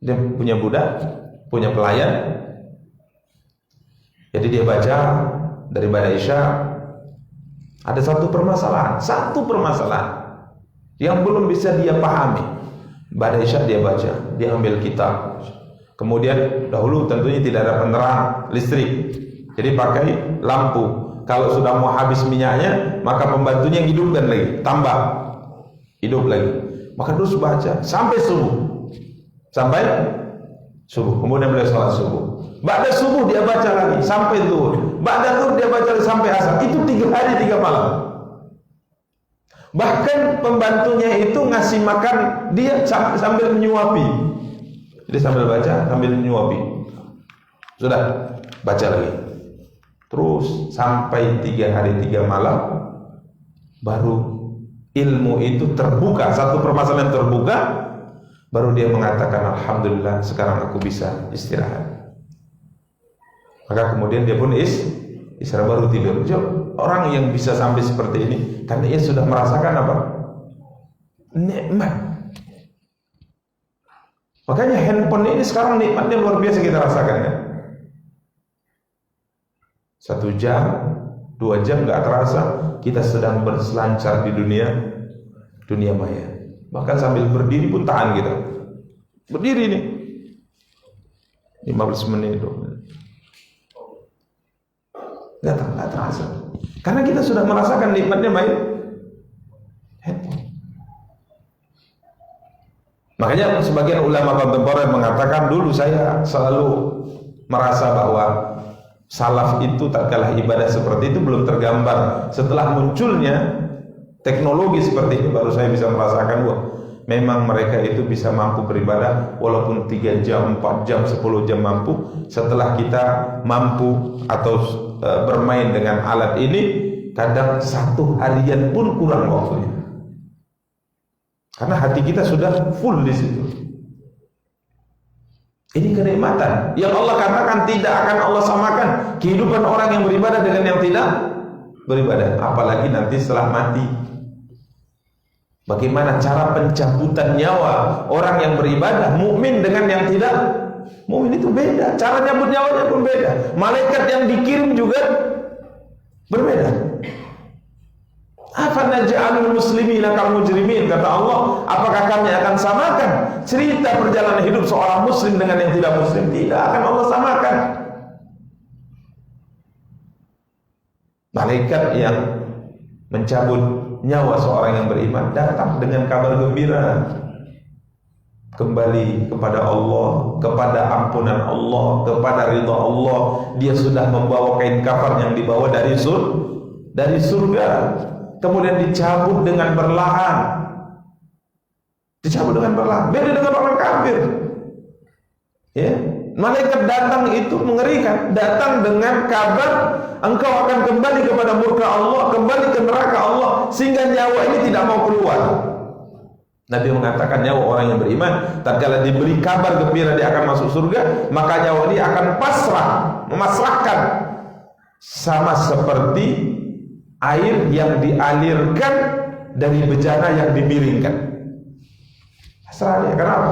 Dia punya budak, punya pelayan, jadi dia baca dari Ba'da Isya. Ada satu permasalahan yang belum bisa dia pahami. Ba'da Isya dia baca, dia ambil kitab. Kemudian dahulu tentunya tidak ada penerang listrik, jadi pakai lampu. Kalau sudah mau habis minyaknya, maka pembantunya hidupkan lagi, tambah hidup lagi. Maka terus baca sampai subuh. Kemudian beliau sholat subuh. Ba'da subuh dia baca lagi sampai zuhur. Ba'da zuhur dia baca lagi sampai asar. Itu 3 hari 3 malam. Bahkan pembantunya itu ngasih makan dia sambil menyuapi. Jadi sambil baca sambil menyuapi. Sudah baca lagi. Terus sampai 3 hari 3 malam baru ilmu itu terbuka, satu permasalahan terbuka, baru dia mengatakan alhamdulillah sekarang aku bisa istirahat. Maka kemudian dia pun istirahat baru tidur. Orang yang bisa sampai seperti ini karena ia sudah merasakan apa? Nikmat. Makanya handphone ini sekarang nikmatnya luar biasa kita rasakan ya. 1 jam, 2 jam nggak terasa kita sedang berselancar di dunia maya. Bahkan sambil berdiri pun tahan kita. Berdiri nih 15 menit. Nggak terasa. Karena kita sudah merasakan nikmatnya main handphone. Makanya sebagian ulama kontemporer mengatakan, dulu saya selalu merasa bahwa salaf itu tak kalah ibadah seperti itu belum tergambar. Setelah munculnya teknologi seperti ini baru saya bisa merasakan bahwa memang mereka itu bisa mampu beribadah walaupun 3 jam, 4 jam, 10 jam mampu. Setelah kita mampu atau bermain dengan alat ini, kadang 1 harian pun kurang waktunya. Karena hati kita sudah full di situ. Ini kenikmatan yang Allah katakan tidak akan Allah samakan kehidupan orang yang beribadah dengan yang tidak beribadah, apalagi nanti setelah mati. Bagaimana cara pencabutan nyawa orang yang beribadah mukmin dengan yang tidak mukmin itu beda. Cara nyabut nyawanya pun beda. Malaikat yang dikirim juga berbeda. Afanaj'alul muslimina kal mujrimin, kata Allah, apakah kami akan samakan cerita perjalanan hidup seorang muslim dengan yang tidak muslim? Tidak akan Allah samakan. Malaikat yang mencabut nyawa seorang yang beriman datang dengan kabar gembira, kembali kepada Allah, kepada ampunan Allah, kepada ridha Allah. Dia sudah membawa kain kafan yang dibawa dari surga, kemudian dicabut dengan perlahan. Dicabut dengan perlahan. Beda dengan orang kafir. Ya, malaikat datang itu mengerikan. Datang dengan kabar engkau akan kembali kepada murka Allah, kembali ke neraka Allah, sehingga nyawa ini tidak mau keluar. Nabi mengatakan nyawa orang yang beriman tatkala diberi kabar gembira dia akan masuk surga, maka nyawa ini akan pasrah, memasrahkan, sama seperti air yang dialirkan dari bejana yang dimiringkan. Pasrah dia. Kenapa?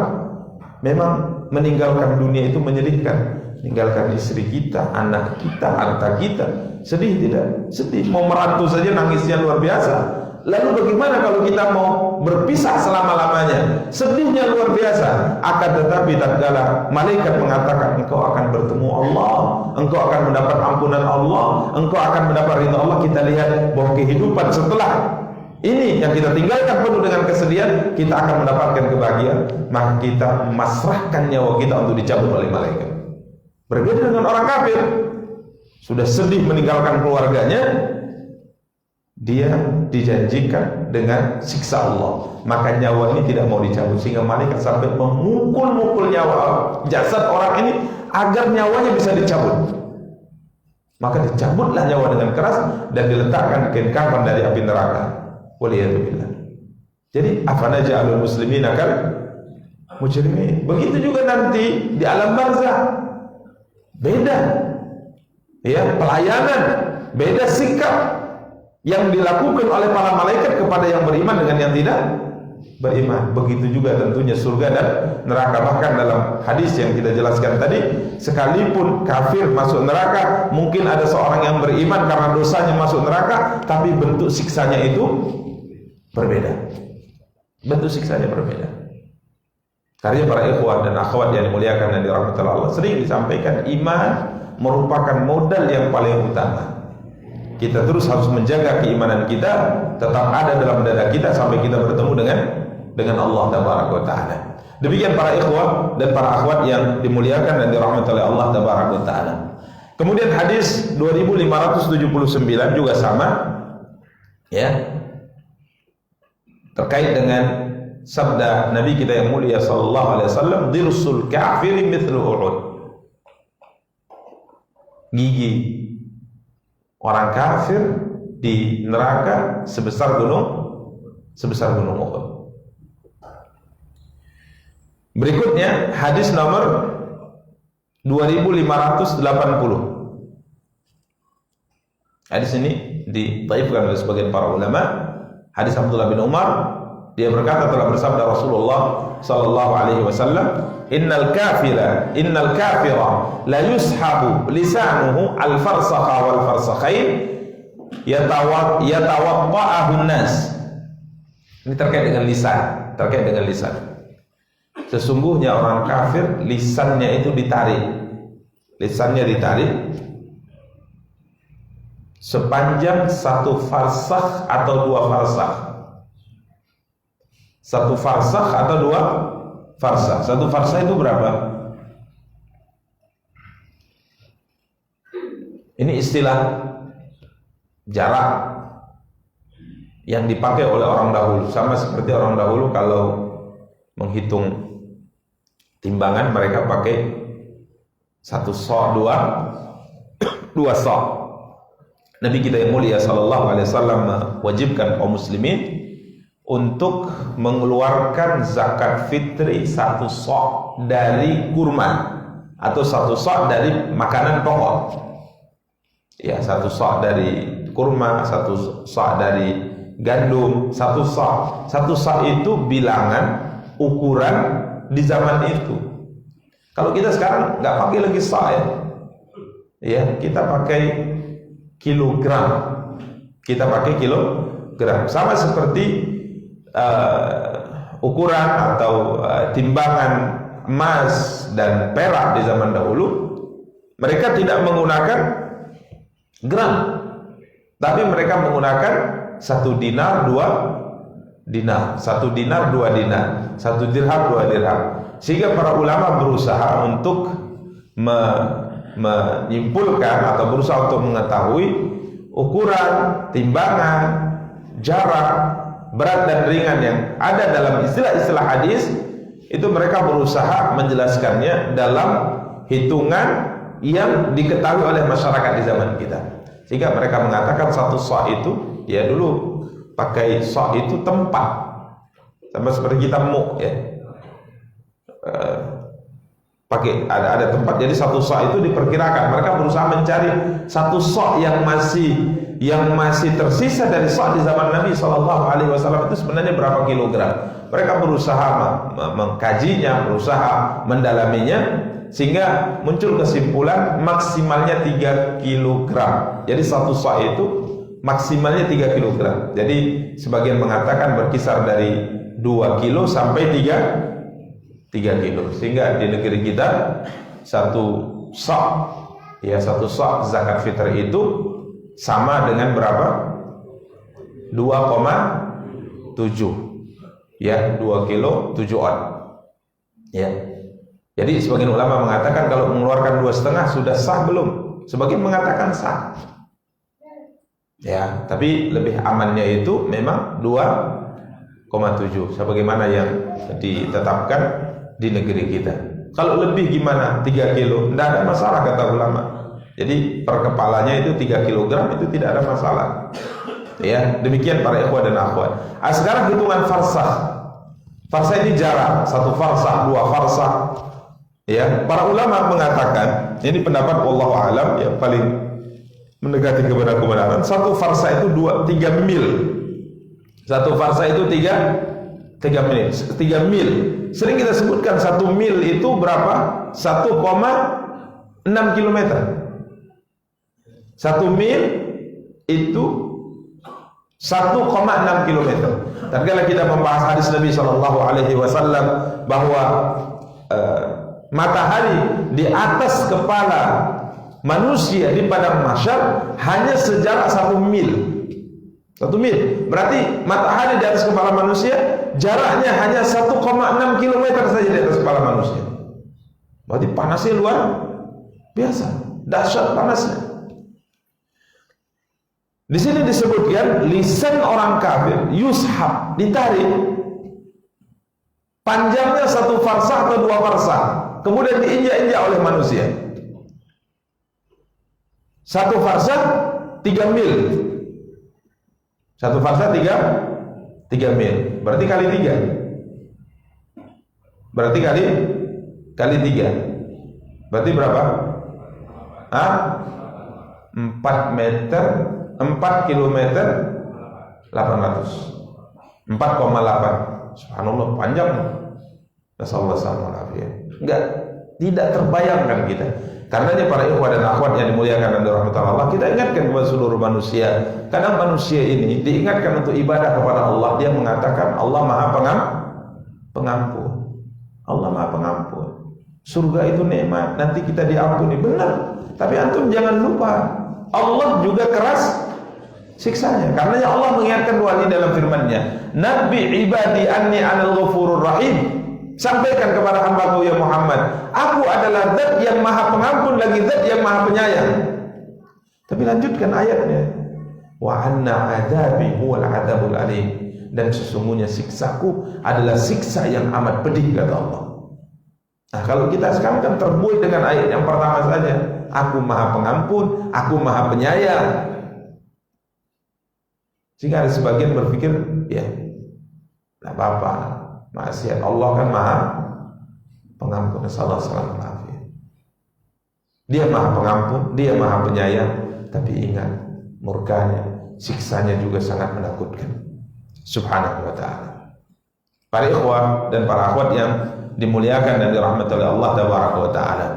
Memang meninggalkan dunia itu menyedihkan. Meninggalkan istri kita, anak kita, harta kita. Sedih tidak? Sedih. Mau merantau saja nangisnya luar biasa. Lalu bagaimana kalau kita mau berpisah selama-lamanya? Sedihnya luar biasa. Akan tetapi tatkala malaikat mengatakan engkau akan bertemu Allah, engkau akan mendapat ampunan Allah, engkau akan mendapat ridha Allah, kita lihat bahwa kehidupan setelah ini yang kita tinggalkan penuh dengan kesedihan, kita akan mendapatkan kebahagiaan. Maka kita memasrahkan nyawa kita untuk dicabut oleh malaikat. Berbeda dengan orang kafir, sudah sedih meninggalkan keluarganya, dia dijanjikan dengan siksa Allah. Maka nyawa ini tidak mau dicabut, sehingga malaikat sampai memukul-mukul nyawa jasad orang ini agar nyawanya bisa dicabut. Maka dicabutlah nyawa dengan keras dan diletakkan di kengkapan dari api neraka. Waliyadzubillah. Jadi afana ja'alul muslimin akal mujrimin. Begitu juga nanti di alam barzah. Beda. Ya, pelayanan, beda sikap yang dilakukan oleh para malaikat kepada yang beriman dengan yang tidak beriman. Begitu juga tentunya surga dan neraka. Bahkan dalam hadis yang kita jelaskan tadi, sekalipun kafir masuk neraka, mungkin ada seorang yang beriman karena dosanya masuk neraka, tapi bentuk siksanya itu berbeda. Bentuk siksanya berbeda. Karena para ikhwan dan akhwat yang dimuliakan dan dirahmati Allah, sering disampaikan iman merupakan modal yang paling utama. Kita terus harus menjaga keimanan kita tetap ada dalam dada kita sampai kita bertemu dengan Allah Tabaraka wa Ta'ala. Demikian para ikhwah dan para akhwat yang dimuliakan dan dirahmati oleh Allah Tabaraka wa Ta'ala. Kemudian hadis 2579 juga sama, ya, terkait dengan sabda Nabi kita yang mulia sallallahu alaihi wasallam, dirsul kafiri mithlu Uhud. Gigi orang kafir di neraka sebesar gunung Uhud. Berikutnya hadis nomor 2580. Hadis ini dithaifkan oleh sebagian para ulama. Hadis Abdullah bin Umar, dia berkata telah bersabda Rasulullah sallallahu alaihi wasallam, innal kafira la yushabu lisanuhu al-farsakha wal farsakhain yatawaqqa'ahu nas. Ini terkait dengan lisan, Sesungguhnya orang kafir lisannya itu ditarik sepanjang satu farsakh atau dua farsakh. Satu farsakh atau dua farsakh. Satu farsakh itu berapa? Ini istilah jarak yang dipakai oleh orang dahulu. Sama seperti orang dahulu kalau menghitung timbangan, mereka pakai satu sok, dua sok. Nabi kita yang mulia sallallahu alaihi wasallam mewajibkan kaum muslimin untuk mengeluarkan zakat fitri satu sok dari kurma atau satu sok dari makanan pokok. Ya, satu sok dari kurma, satu sok dari gandum, satu sok. Satu sok itu bilangan ukuran di zaman itu. Kalau kita sekarang nggak pakai lagi sok ya, kita pakai kilogram. Sama seperti ukuran atau timbangan emas dan perak di zaman dahulu. Mereka tidak menggunakan gram, tapi mereka menggunakan 1 dinar 2 dinar, 1 dinar 2 dinar, 1 dirham 2 dirham. Sehingga para ulama berusaha untuk menyimpulkan atau berusaha untuk mengetahui ukuran, timbangan, jarak berat dan ringan yang ada dalam istilah-istilah hadis itu mereka berusaha menjelaskannya dalam hitungan yang diketahui oleh masyarakat di zaman kita. Sehingga mereka mengatakan satu sa' itu, ya dulu pakai sa' itu tempat, sama seperti kita mu, ya, pakai ada tempat. Jadi satu sa' itu diperkirakan. Mereka berusaha mencari satu sa' yang masih tersisa dari sa' di zaman Nabi SAW itu sebenarnya berapa kilogram. Mereka berusaha mengkajinya, berusaha mendalaminya, sehingga muncul kesimpulan maksimalnya 3 kilogram. Jadi satu sa' itu maksimalnya 3 kilogram. Jadi sebagian mengatakan berkisar dari 2 kilo sampai 3 kilo. Sehingga di negeri kita satu sa', ya satu sa' zakat fitr itu sama dengan berapa? 2,7. Ya, 2 kilo 7 on. Ya. Jadi sebagian ulama mengatakan kalau mengeluarkan 2,5 sudah sah belum? Sebagian mengatakan sah. Ya, tapi lebih amannya itu memang 2,7 sebagaimana yang ditetapkan di negeri kita. Kalau lebih gimana? 3 kilo, tidak ada masalah kata ulama. Jadi per kepalanya itu 3 kilogram itu tidak ada masalah. Ya, demikian para ikhwah dan akhwat. Sekarang hitungan farsah. Farsah ini jarak, 1 farsah, 2 farsah. Ya, para ulama mengatakan, ini pendapat wallahu alam yang paling mendekati kepada kebenaran. 1 farsah itu 3 mil. 1 farsah itu 3 mil. 3 mil. Sering kita sebutkan 1 mil itu berapa? 1,6 kilometer. 1 mil itu 1,6 kilometer. Dan kalau kita membahas hadis Nabi SAW bahwa matahari di atas kepala manusia di padang mahsyar hanya sejarak 1 mil. 1 mil. Berarti matahari di atas kepala manusia jaraknya hanya 1,6 kilometer saja di atas kepala manusia. Berarti panasnya luar biasa, dahsyat panasnya. Di sini disebutkan lisan orang kafir yushab, ditarik panjangnya 1 farsah atau 2 farsah, kemudian diinjak-injak oleh manusia. 1 farsah 3 mil. 1 farsah 3 mil. Berarti kali 3. Berarti kali 3. Berarti berapa? 4 meter, 4 kilometer 800. 4,8. Subhanallah, panjang. Nasallahu alaihi wasallam. Tidak terbayangkan kita. Karenanya para ikhwah dan akhwat yang dimuliakan dan dirahmati Allah, kita ingatkan kepada seluruh manusia. Kadang manusia ini diingatkan untuk ibadah kepada Allah, dia mengatakan Allah Maha Pengampun. Allah Maha Pengampun. Surga itu nikmat, nanti kita diampuni. Benar. Tapi antum jangan lupa, Allah juga keras siksanya. Karenanya Allah mengingatkan wali dalam firman-Nya, "Nabi ibadi anni anal ghafurur rahim." Sampaikan kepada hambaku ya Muhammad, aku adalah zat yang maha pengampun lagi zat yang maha penyayang. Tapi lanjutkan ayatnya, wa anna adzabi huwal adzabul alim, dan sesungguhnya siksaku adalah siksa yang amat pedih kata Allah. Nah, kalau kita sekarang kan terbuai dengan ayat yang pertama saja, aku maha pengampun, aku maha penyayang. Sehingga ada sebagian berpikir, ya tidak apa-apa, maksiat Allah kan maha pengampun. Sallallahu alaihi wasallam. Dia maha pengampun, dia maha penyayang. Tapi ingat, murkanya, siksanya juga sangat menakutkan. Subhanahu wa ta'ala. Para ikhwah dan para akhwat yang dimuliakan dan dirahmati oleh Allah tabaraka wa ta'ala.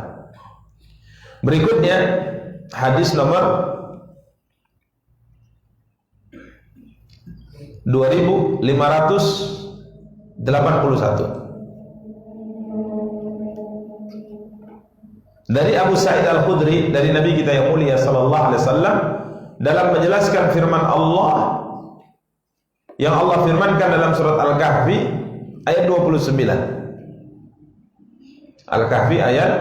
Berikutnya hadis nomor 2581 dari Abu Sa'id Al-Khudri, dari Nabi kita yang mulia sallallahu alaihi wasallam, dalam menjelaskan firman Allah yang Allah firmankan dalam surat Al-Kahfi ayat 29. Al-Kahfi ayat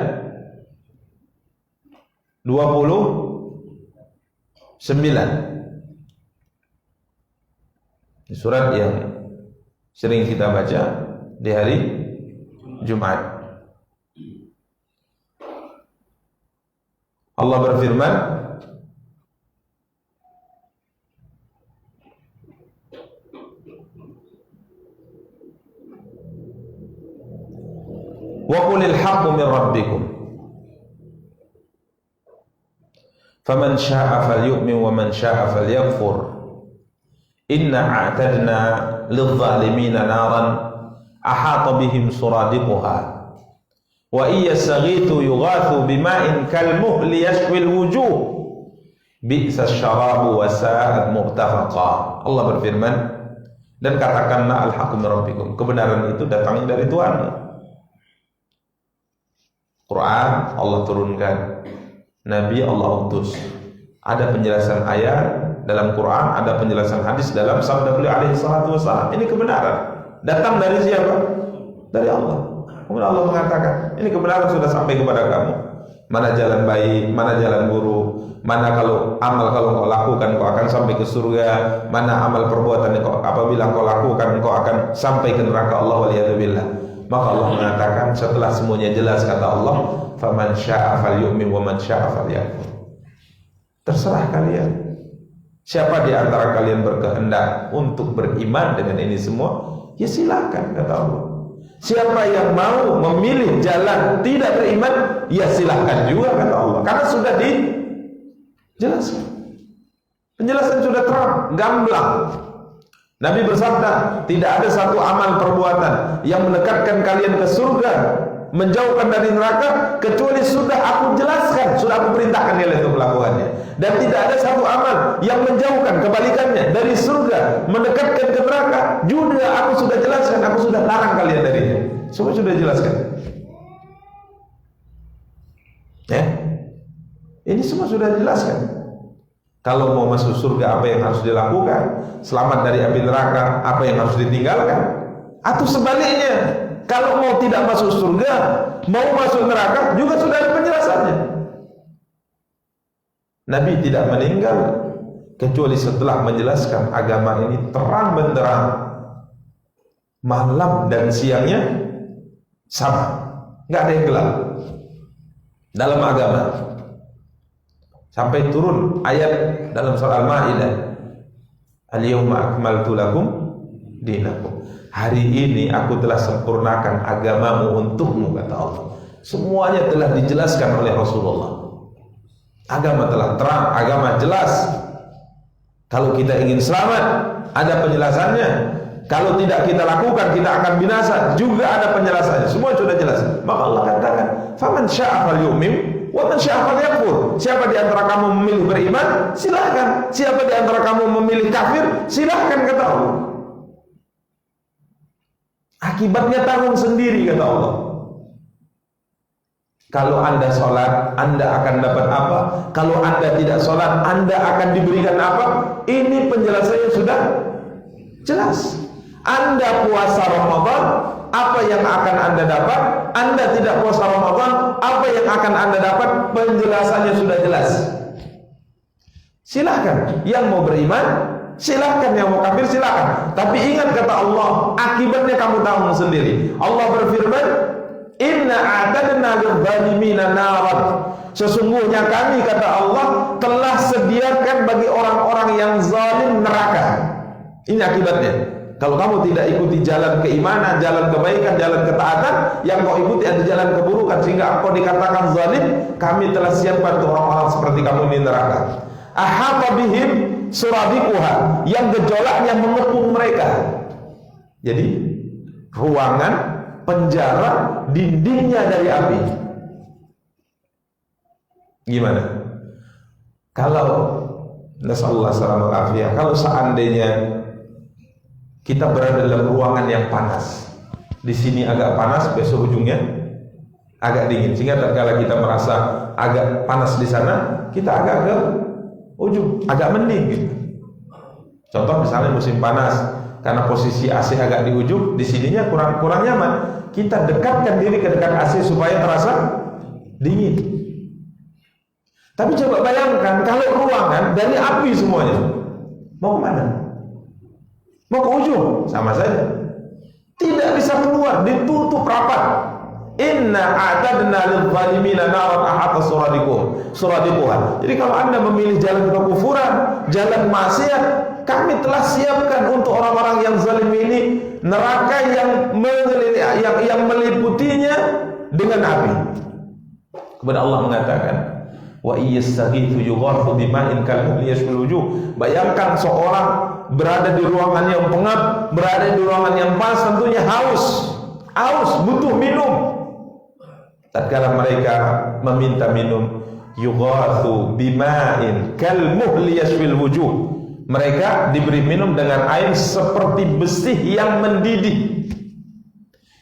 29. Surat yang sering kita baca di hari Jumat. Allah berfirman, wa qulil haqqu min rabbikum faman syaa'a falyu'min wa man syaa'a falyakfur inna a'tadna lidh-dhalimina naran ahata bihim suradiquha wa iyastaghithu yughathu bima'in kalmuhli yashwil wujuh bi'sa syarabu wa sa'at murtafaqa. Allah berfirman, dan katakanlah al-haqqu min rabbikum, kebenaran itu datangnya dari Tuhanmu. Quran Allah turunkan, Nabi Allah utus, ada penjelasan ayat dalam Quran, ada penjelasan hadis dalam sabda beliau alaihi salatu wassalam. Ini kebenaran datang dari siapa? Dari Allah. Kemudian Allah mengatakan, ini kebenaran sudah sampai kepada kamu. Mana jalan baik, mana jalan buruk, mana kalau amal kalau kau lakukan kau akan sampai ke surga, mana amal perbuatan kau apabila kau lakukan kau akan sampai ke neraka Allah waliyadzubillah. Maka Allah mengatakan setelah semuanya jelas, kata Allah, faman syaa'a falyu'min wa man syaa'a falyakfur. Terserah kalian. Siapa di antara kalian berkehendak untuk beriman dengan ini semua, ya silakan, kata Allah. Siapa yang mau memilih jalan tidak beriman, ya silakan juga, kata Allah. Karena sudah dijelaskan. Penjelasan sudah terang, gamblang. Nabi bersabda, tidak ada satu amal perbuatan yang mendekatkan kalian ke surga, menjauhkan dari neraka, kecuali sudah aku jelaskan, sudah aku perintahkan kalian untuk melakukannya. Dan tidak ada satu amal yang menjauhkan, kebalikannya, dari surga, mendekatkan ke neraka, juga aku sudah jelaskan, aku sudah larang kalian darinya. Semua sudah jelaskan. Ya, ini semua sudah jelaskan. Kalau mau masuk surga apa yang harus dilakukan, selamat dari api neraka apa yang harus ditinggalkan, atau sebaliknya, kalau mau tidak masuk surga, mau masuk neraka, juga sudah ada penjelasannya. Nabi tidak meninggal kecuali setelah menjelaskan agama ini terang benderang, malam dan siangnya sama, nggak ada yang gelap dalam agama. Sampai turun ayat dalam surah Al-Maidah, al-yawma akmaltu lakum dinakum. Hari ini aku telah sempurnakan agamamu untukmu, kata Allah. Semuanya telah dijelaskan oleh Rasulullah. Agama telah terang, agama jelas. Kalau kita ingin selamat, ada penjelasannya. Kalau tidak kita lakukan, kita akan binasa, juga ada penjelasannya. Semua sudah jelas. Maka Allah katakan, faman syaa'a falyu'min wa man syaa'a falyakfur. Siapa di antara kamu memilih beriman, silakan. Siapa di antara kamu memilih kafir, silakan, kata Allah. Akibatnya tanggung sendiri, kata Allah. Kalau Anda sholat, Anda akan dapat apa? Kalau Anda tidak sholat, Anda akan diberikan apa? Ini penjelasannya sudah jelas. Anda puasa Ramadan, apa yang akan Anda dapat? Anda tidak puasa Ramadan, apa yang akan Anda dapat? Penjelasannya sudah jelas. Silahkan, yang mau beriman silahkan, yang mau kafir silahkan. Tapi ingat, kata Allah, akibatnya kamu tanggung sendiri. Allah berfirman, inna a'tadna lidh-dhalimina naran. Sesungguhnya kami, kata Allah, telah sediakan bagi orang-orang yang zalim neraka. Ini akibatnya. Kalau kamu tidak ikuti jalan keimanan, jalan kebaikan, jalan ketaatan, yang kau ikuti ada jalan keburukan sehingga engkau dikatakan zalim, kami telah siapkan untuk orang-orang seperti kamu di neraka. Ahata bihim suradiquha, yang gejolaknya mengepung mereka. Jadi ruangan penjara, dindingnya dari api. Gimana? Kalau nasallahu alaihi wasallam, kalau seandainya kita berada dalam ruangan yang panas, di sini agak panas, besok ujungnya agak dingin, sehingga tatkala kita merasa agak panas di sana, kita agak ke ujung, agak mending gitu. Contoh misalnya musim panas, karena posisi AC agak di ujung, di sininya kurang nyaman, kita dekatkan diri ke dekat AC supaya terasa dingin. Tapi coba bayangkan kalau ruangan dari api semuanya, mau kemana? mau ke ujung, sama saja. Tidak bisa keluar, ditutup rapat. Inna a'tadna lil-zalimina naran ahata suradiquha. Jadi kalau Anda memilih jalan kekufuran, jalan maksiat, kami telah siapkan untuk orang-orang yang zalim ini neraka yang meliputinya dengan api. Kepada Allah mengatakan, wa iyyastaghithu yughathu bima'in kalmuhli yashfil wujuh. Bayangkan seorang berada di ruangan yang pengap, berada di ruangan yang panas, tentunya haus, butuh minum. Tatkala mereka meminta minum, yughathu bima'in kalmuhli yashfil wujuh. Mereka diberi minum dengan air seperti besi yang mendidih,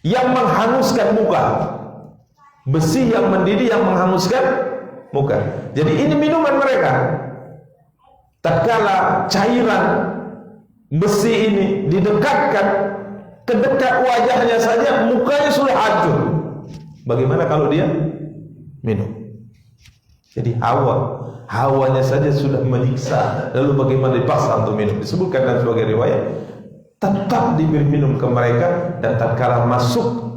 yang menghanguskan muka. Besi yang mendidih yang menghanguskan muka. Jadi ini minuman mereka. Tatkala cairan besi ini didekatkan ke dekat wajahnya saja, mukanya sudah hancur. Bagaimana kalau dia minum? Jadi hawanya saja sudah menyiksa, lalu bagaimana dipaksa untuk minum? Disebutkan dalam sebagai riwayat, tetap diberi minum ke mereka, dan tatkala masuk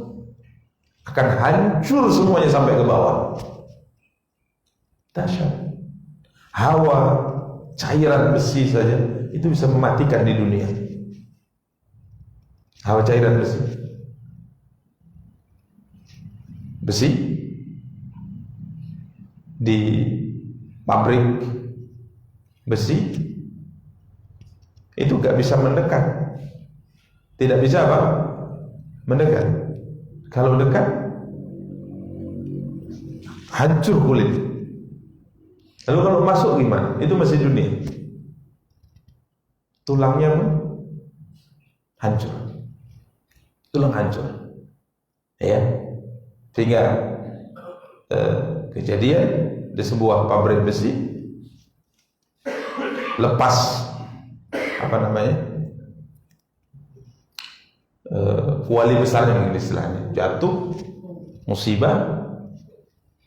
akan hancur semuanya sampai ke bawah. Dahsyat. Hawa cairan besi saja itu bisa mematikan di dunia. Hawa cairan besi di pabrik besi itu gak bisa mendekat. Tidak bisa apa? Mendekat. Kalau dekat hancur kulit. Lalu kalau masuk gimana? Itu masih dunia. Tulangnya pun hancur. Tulang hancur. Ya. Sehingga kejadian di sebuah pabrik besi, lepas kuali besarnya mungkin istilahnya, jatuh musibah,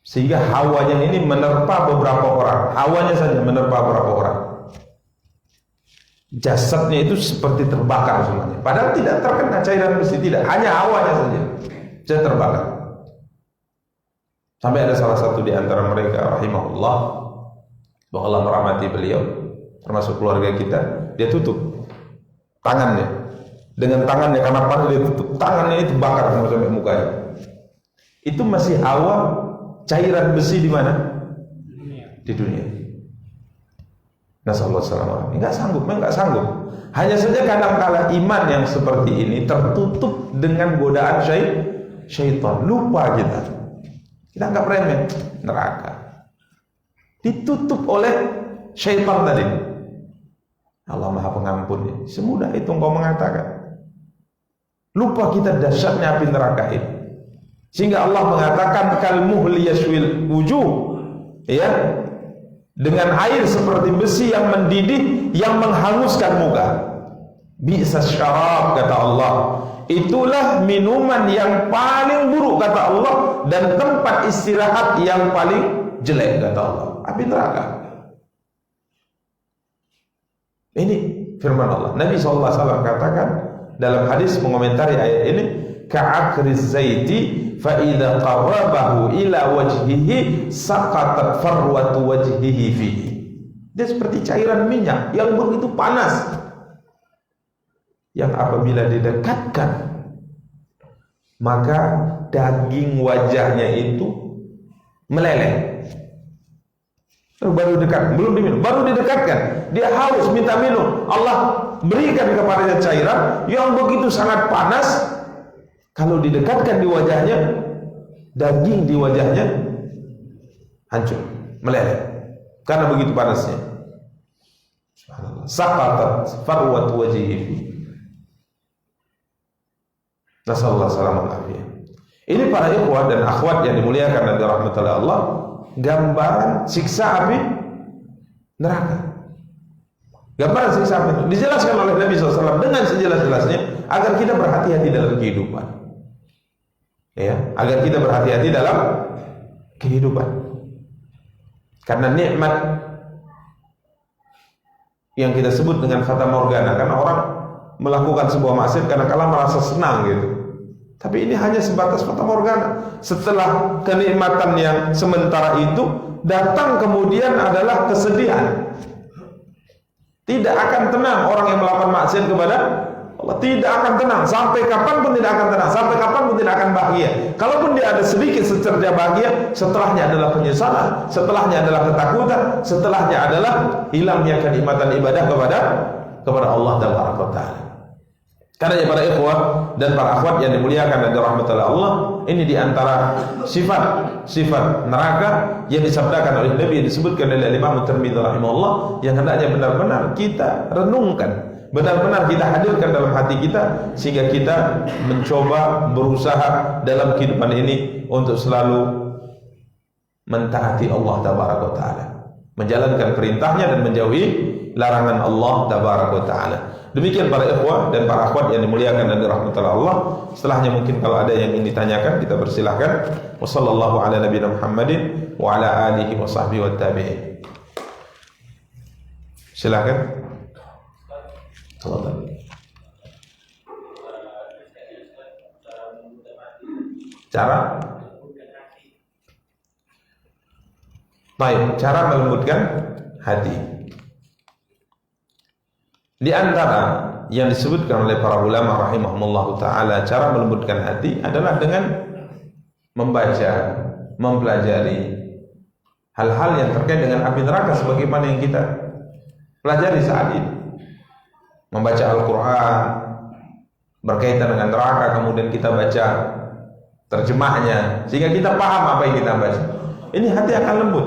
sehingga hawanya ini menerpa beberapa orang. Hawanya saja menerpa beberapa orang. Jasadnya itu seperti terbakar semuanya. Padahal tidak terkena cairan besi, tidak, hanya hawanya saja bisa terbakar. Sampai ada salah satu di antara mereka, rahimahullah, bahwa Allah merahmati beliau, termasuk keluarga kita, dia tutup tangannya. Dengan tangannya, karena panas dia tutup tangannya, itu bakar sampai mukanya. Itu masih hawa cairan besi di mana? Di dunia. Nasallahu alaihi wasallam. Enggak sanggup. Hanya saja kadang-kala iman yang seperti ini tertutup dengan godaan syaitan. Lupa kita. Kita anggap remeh, neraka. Ditutup oleh syaitan tadi. Allah Maha Pengampun. Semudah itu engkau mengatakan. Lupa kita dahsyatnya api neraka ini. Sehingga Allah mengatakan kalmuhli yashwil wujuh, ya, dengan air seperti besi yang mendidih, yang menghanguskan muka. Bi'sa syarab, kata Allah. Itulah minuman yang paling buruk, kata Allah, dan tempat istirahat yang paling jelek, kata Allah. Api neraka. Ini firman Allah. Nabi SAW katakan dalam hadis mengomentari ayat ini, ka'akriz zaiti fa idza qarabahu ila wajhihi saqatat farwatu wajhihi fihi. Dia seperti cairan minyak yang begitu panas, yang apabila didekatkan maka daging wajahnya itu meleleh. Baru dekat, belum diminum, baru didekatkan, dia haus minta minum, Allah berikan kepadanya cairan yang begitu sangat panas. Kalau didekatkan di wajahnya, daging di wajahnya hancur, meleleh karena begitu panasnya. Saqatat farwat wajhihi. Nasallallahu alaihi wasallam. Ini para ikhwah dan akhwat yang dimuliakan dan dirahmati oleh Allah, gambaran siksa api neraka. Gambaran siksa api itu dijelaskan oleh Nabi SAW dengan sejelas-jelasnya agar kita berhati-hati dalam kehidupan. Ya, agar kita berhati-hati dalam kehidupan. Karena nikmat yang kita sebut dengan fata morgana, karena orang melakukan sebuah maksiat kadang-kala merasa senang gitu. Tapi ini hanya sebatas fata morgana. Setelah kenikmatan yang sementara itu datang kemudian adalah kesedihan. Tidak akan tenang orang yang melakukan maksiat kepada Allah, tidak akan tenang sampai kapanpun, tidak akan tenang sampai kapanpun, tidak akan bahagia. Kalaupun dia ada sedikit secerca bahagia, setelahnya adalah penyesalan, setelahnya adalah ketakutan, setelahnya adalah hilangnya kenikmatan ibadah kepada Allah Taala. Karena ya para ikhwah dan para akhwat yang dimuliakan dan dirahmati Allah, ini diantara sifat neraka yang disabdakan oleh Nabi, yang disebutkan oleh Imam Tirmidzi rahimahullah, yang hendaknya benar-benar kita renungkan, benar-benar kita hadirkan dalam hati kita, sehingga kita mencoba berusaha dalam kehidupan ini untuk selalu mentaati Allah Taala, menjalankan perintahnya dan menjauhi larangan Allah Taala. Demikian para ikhwah dan para akhwat yang dimuliakan dan dirahmati Allah. Setelahnya mungkin kalau ada yang ingin ditanyakan, kita persilahkan. Wassallallahu ala nabiyina Muhammadin wa ala alihi wa sahbihi wa tabi'in. Silakan. Cara melembutkan hati. Di antara yang disebutkan oleh para ulama rahimahumullah ta'ala, cara melembutkan hati adalah dengan membaca, mempelajari hal-hal yang terkait dengan api neraka sebagaimana yang kita pelajari saat ini. Membaca Al-Quran berkaitan dengan neraka, kemudian kita baca terjemahnya sehingga kita paham apa yang kita baca. Ini hati akan lembut.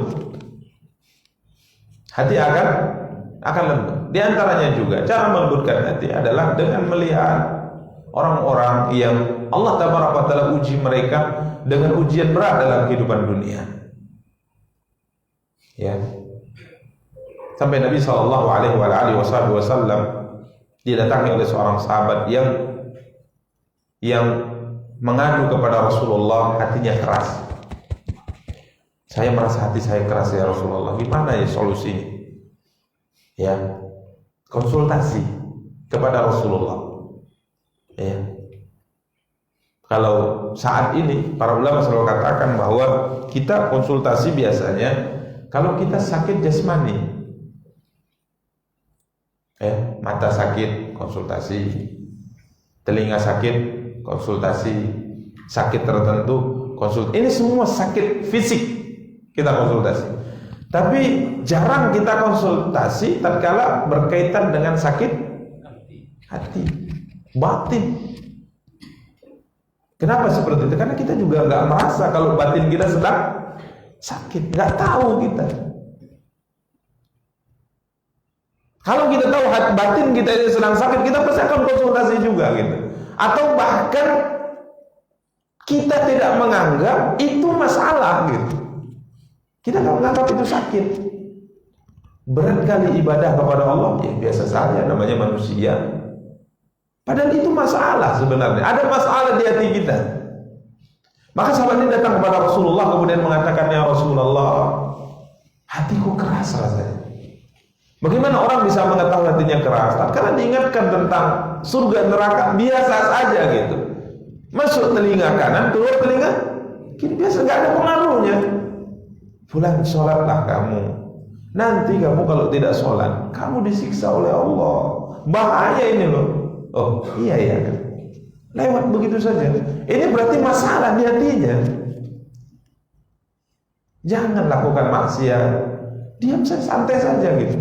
Hati akan lembut. Di antaranya juga cara melembutkan hati adalah dengan melihat orang-orang yang Allah Taala uji mereka dengan ujian berat dalam kehidupan dunia. Ya. Sampai Nabi sallallahu alaihi wasallam didatangi oleh seorang sahabat yang mengadu kepada Rasulullah, hatinya keras. Saya merasa hati saya keras ya Rasulullah. Gimana ya solusinya? Ya. Konsultasi kepada Rasulullah. Ya. Kalau saat ini para ulama selalu katakan bahwa kita konsultasi biasanya kalau kita sakit jasmani, mata sakit konsultasi, telinga sakit konsultasi, sakit tertentu konsultasi. Ini semua sakit fisik kita konsultasi. Tapi jarang kita konsultasi tatkala berkaitan dengan sakit hati, batin. Kenapa seperti itu? Karena kita juga nggak merasa kalau batin kita sedang sakit, nggak tahu kita. Kalau kita tahu batin kita ini sedang sakit, kita pasti akan konsultasi juga gitu. Atau bahkan kita tidak menganggap itu masalah gitu. Kita nggak menganggap itu sakit. Berat kali ibadah kepada Allah, ya biasa saja, namanya manusia. Padahal itu masalah sebenarnya. Ada masalah di hati kita. Maka sahabat ini datang kepada Rasulullah kemudian mengatakan, ya Rasulullah, hatiku keras rasanya. Bagaimana orang bisa mengetahui hatinya keras? Karena diingatkan tentang surga neraka biasa saja gitu. Masuk telinga kanan, keluar telinga kiri, biasa, nggak ada pengaruhnya. Fulan, sholatlah kamu. Nanti kamu kalau tidak sholat, kamu disiksa oleh Allah. Bahaya ini loh. Oh iya kan. Lewat begitu saja. Ini berarti masalah di hatinya. Jangan lakukan maksiat, diam saja, santai saja gitu.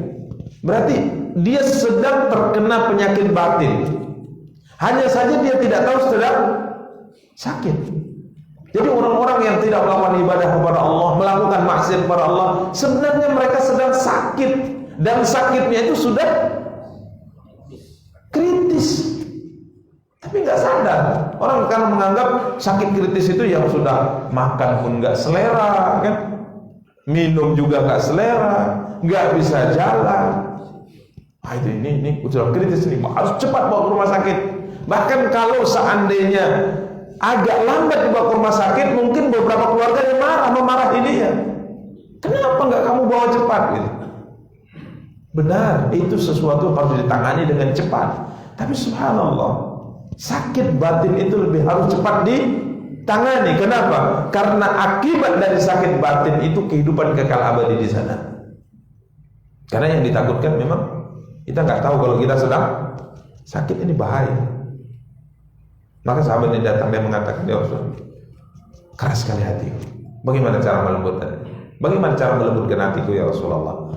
Berarti dia sedang terkena penyakit batin. Hanya saja dia tidak tahu sedang sakit. Jadi orang-orang yang tidak melakukan ibadah kepada Allah, melakukan maksiat kepada Allah, sebenarnya mereka sedang sakit, dan sakitnya itu sudah kritis. Tapi nggak sadar. Orang kan menganggap sakit kritis itu yang sudah makan pun nggak selera, kan? Minum juga nggak selera, nggak bisa jalan. Ah itu ini sudah kritis nih, harus cepat bawa ke rumah sakit. Bahkan kalau seandainya agak lambat dibawa ke rumah sakit, mungkin beberapa keluarga yang memarahi dia. Kenapa nggak kamu bawa cepat? Gitu. Benar, itu sesuatu harus ditangani dengan cepat. Tapi subhanallah, sakit batin itu lebih harus cepat ditangani. Kenapa? Karena akibat dari sakit batin itu kehidupan kekal abadi di sana. Karena yang ditakutkan memang kita nggak tahu kalau kita sedang sakit, ini bahaya. Maka sahabat ini datang, dia mengatakan, ya Rasul, keras sekali hatiku. Bagaimana cara melembutkan? Bagaimana cara melembutkan hatiku ya Rasulullah?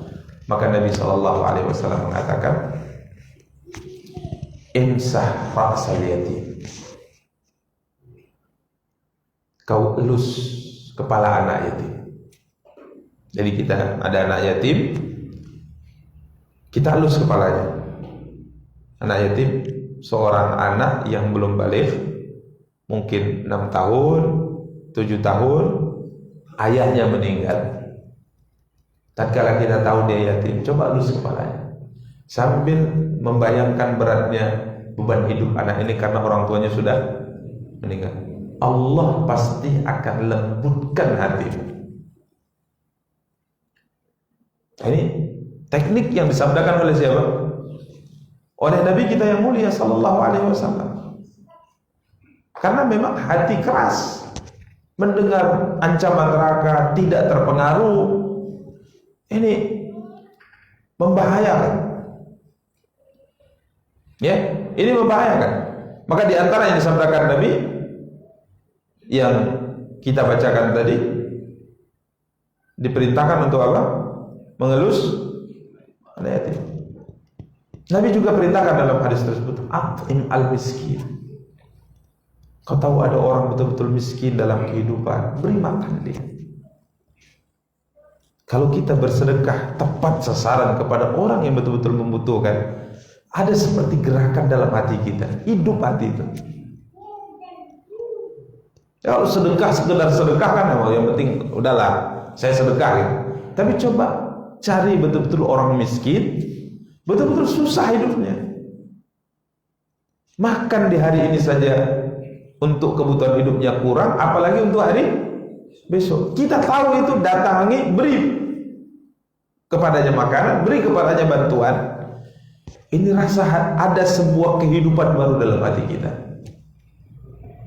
Maka Nabi SAW mengatakan, imsah ra'sal yatim. Kau elus kepala anak yatim. Jadi kita ada anak yatim, kita elus kepalanya. Anak yatim seorang anak yang belum balik, mungkin 6 tahun, 7 tahun, ayahnya meninggal. Tatkala kita tahu dia yatim, coba elus kepalanya sambil membayangkan beratnya beban hidup anak ini karena orang tuanya sudah meninggal. Allah pasti akan lembutkan hatimu. Ini teknik yang disabdakan oleh siapa? Oleh Nabi kita yang mulia sallallahu alaihi wasallam. Karena memang hati keras mendengar ancaman neraka tidak terpengaruh, ini membahayakan. Ya, ini membahayakan. Maka di antara yang disabdakan Nabi yang kita bacakan tadi, diperintahkan untuk apa? Mengelus anak yatim. Nabi juga perintahkan dalam hadis tersebut, at'im al-miskin. Kau tahu ada orang betul-betul miskin dalam kehidupan, beri makan dia. Kalau kita bersedekah tepat sasaran kepada orang yang betul-betul membutuhkan, ada seperti gerakan dalam hati kita, hidup hati itu. Kalau sedekah sekedar sedekah kan, yang penting udahlah saya sedekah gitu. Tapi coba cari betul-betul orang miskin, betul-betul susah hidupnya. Makan di hari ini saja untuk kebutuhan hidupnya kurang, apalagi untuk hari besok. Kita tahu itu, datangi, beri kepadanya makanan, beri kepadanya bantuan. Ini rasa ada sebuah kehidupan baru dalam hati kita.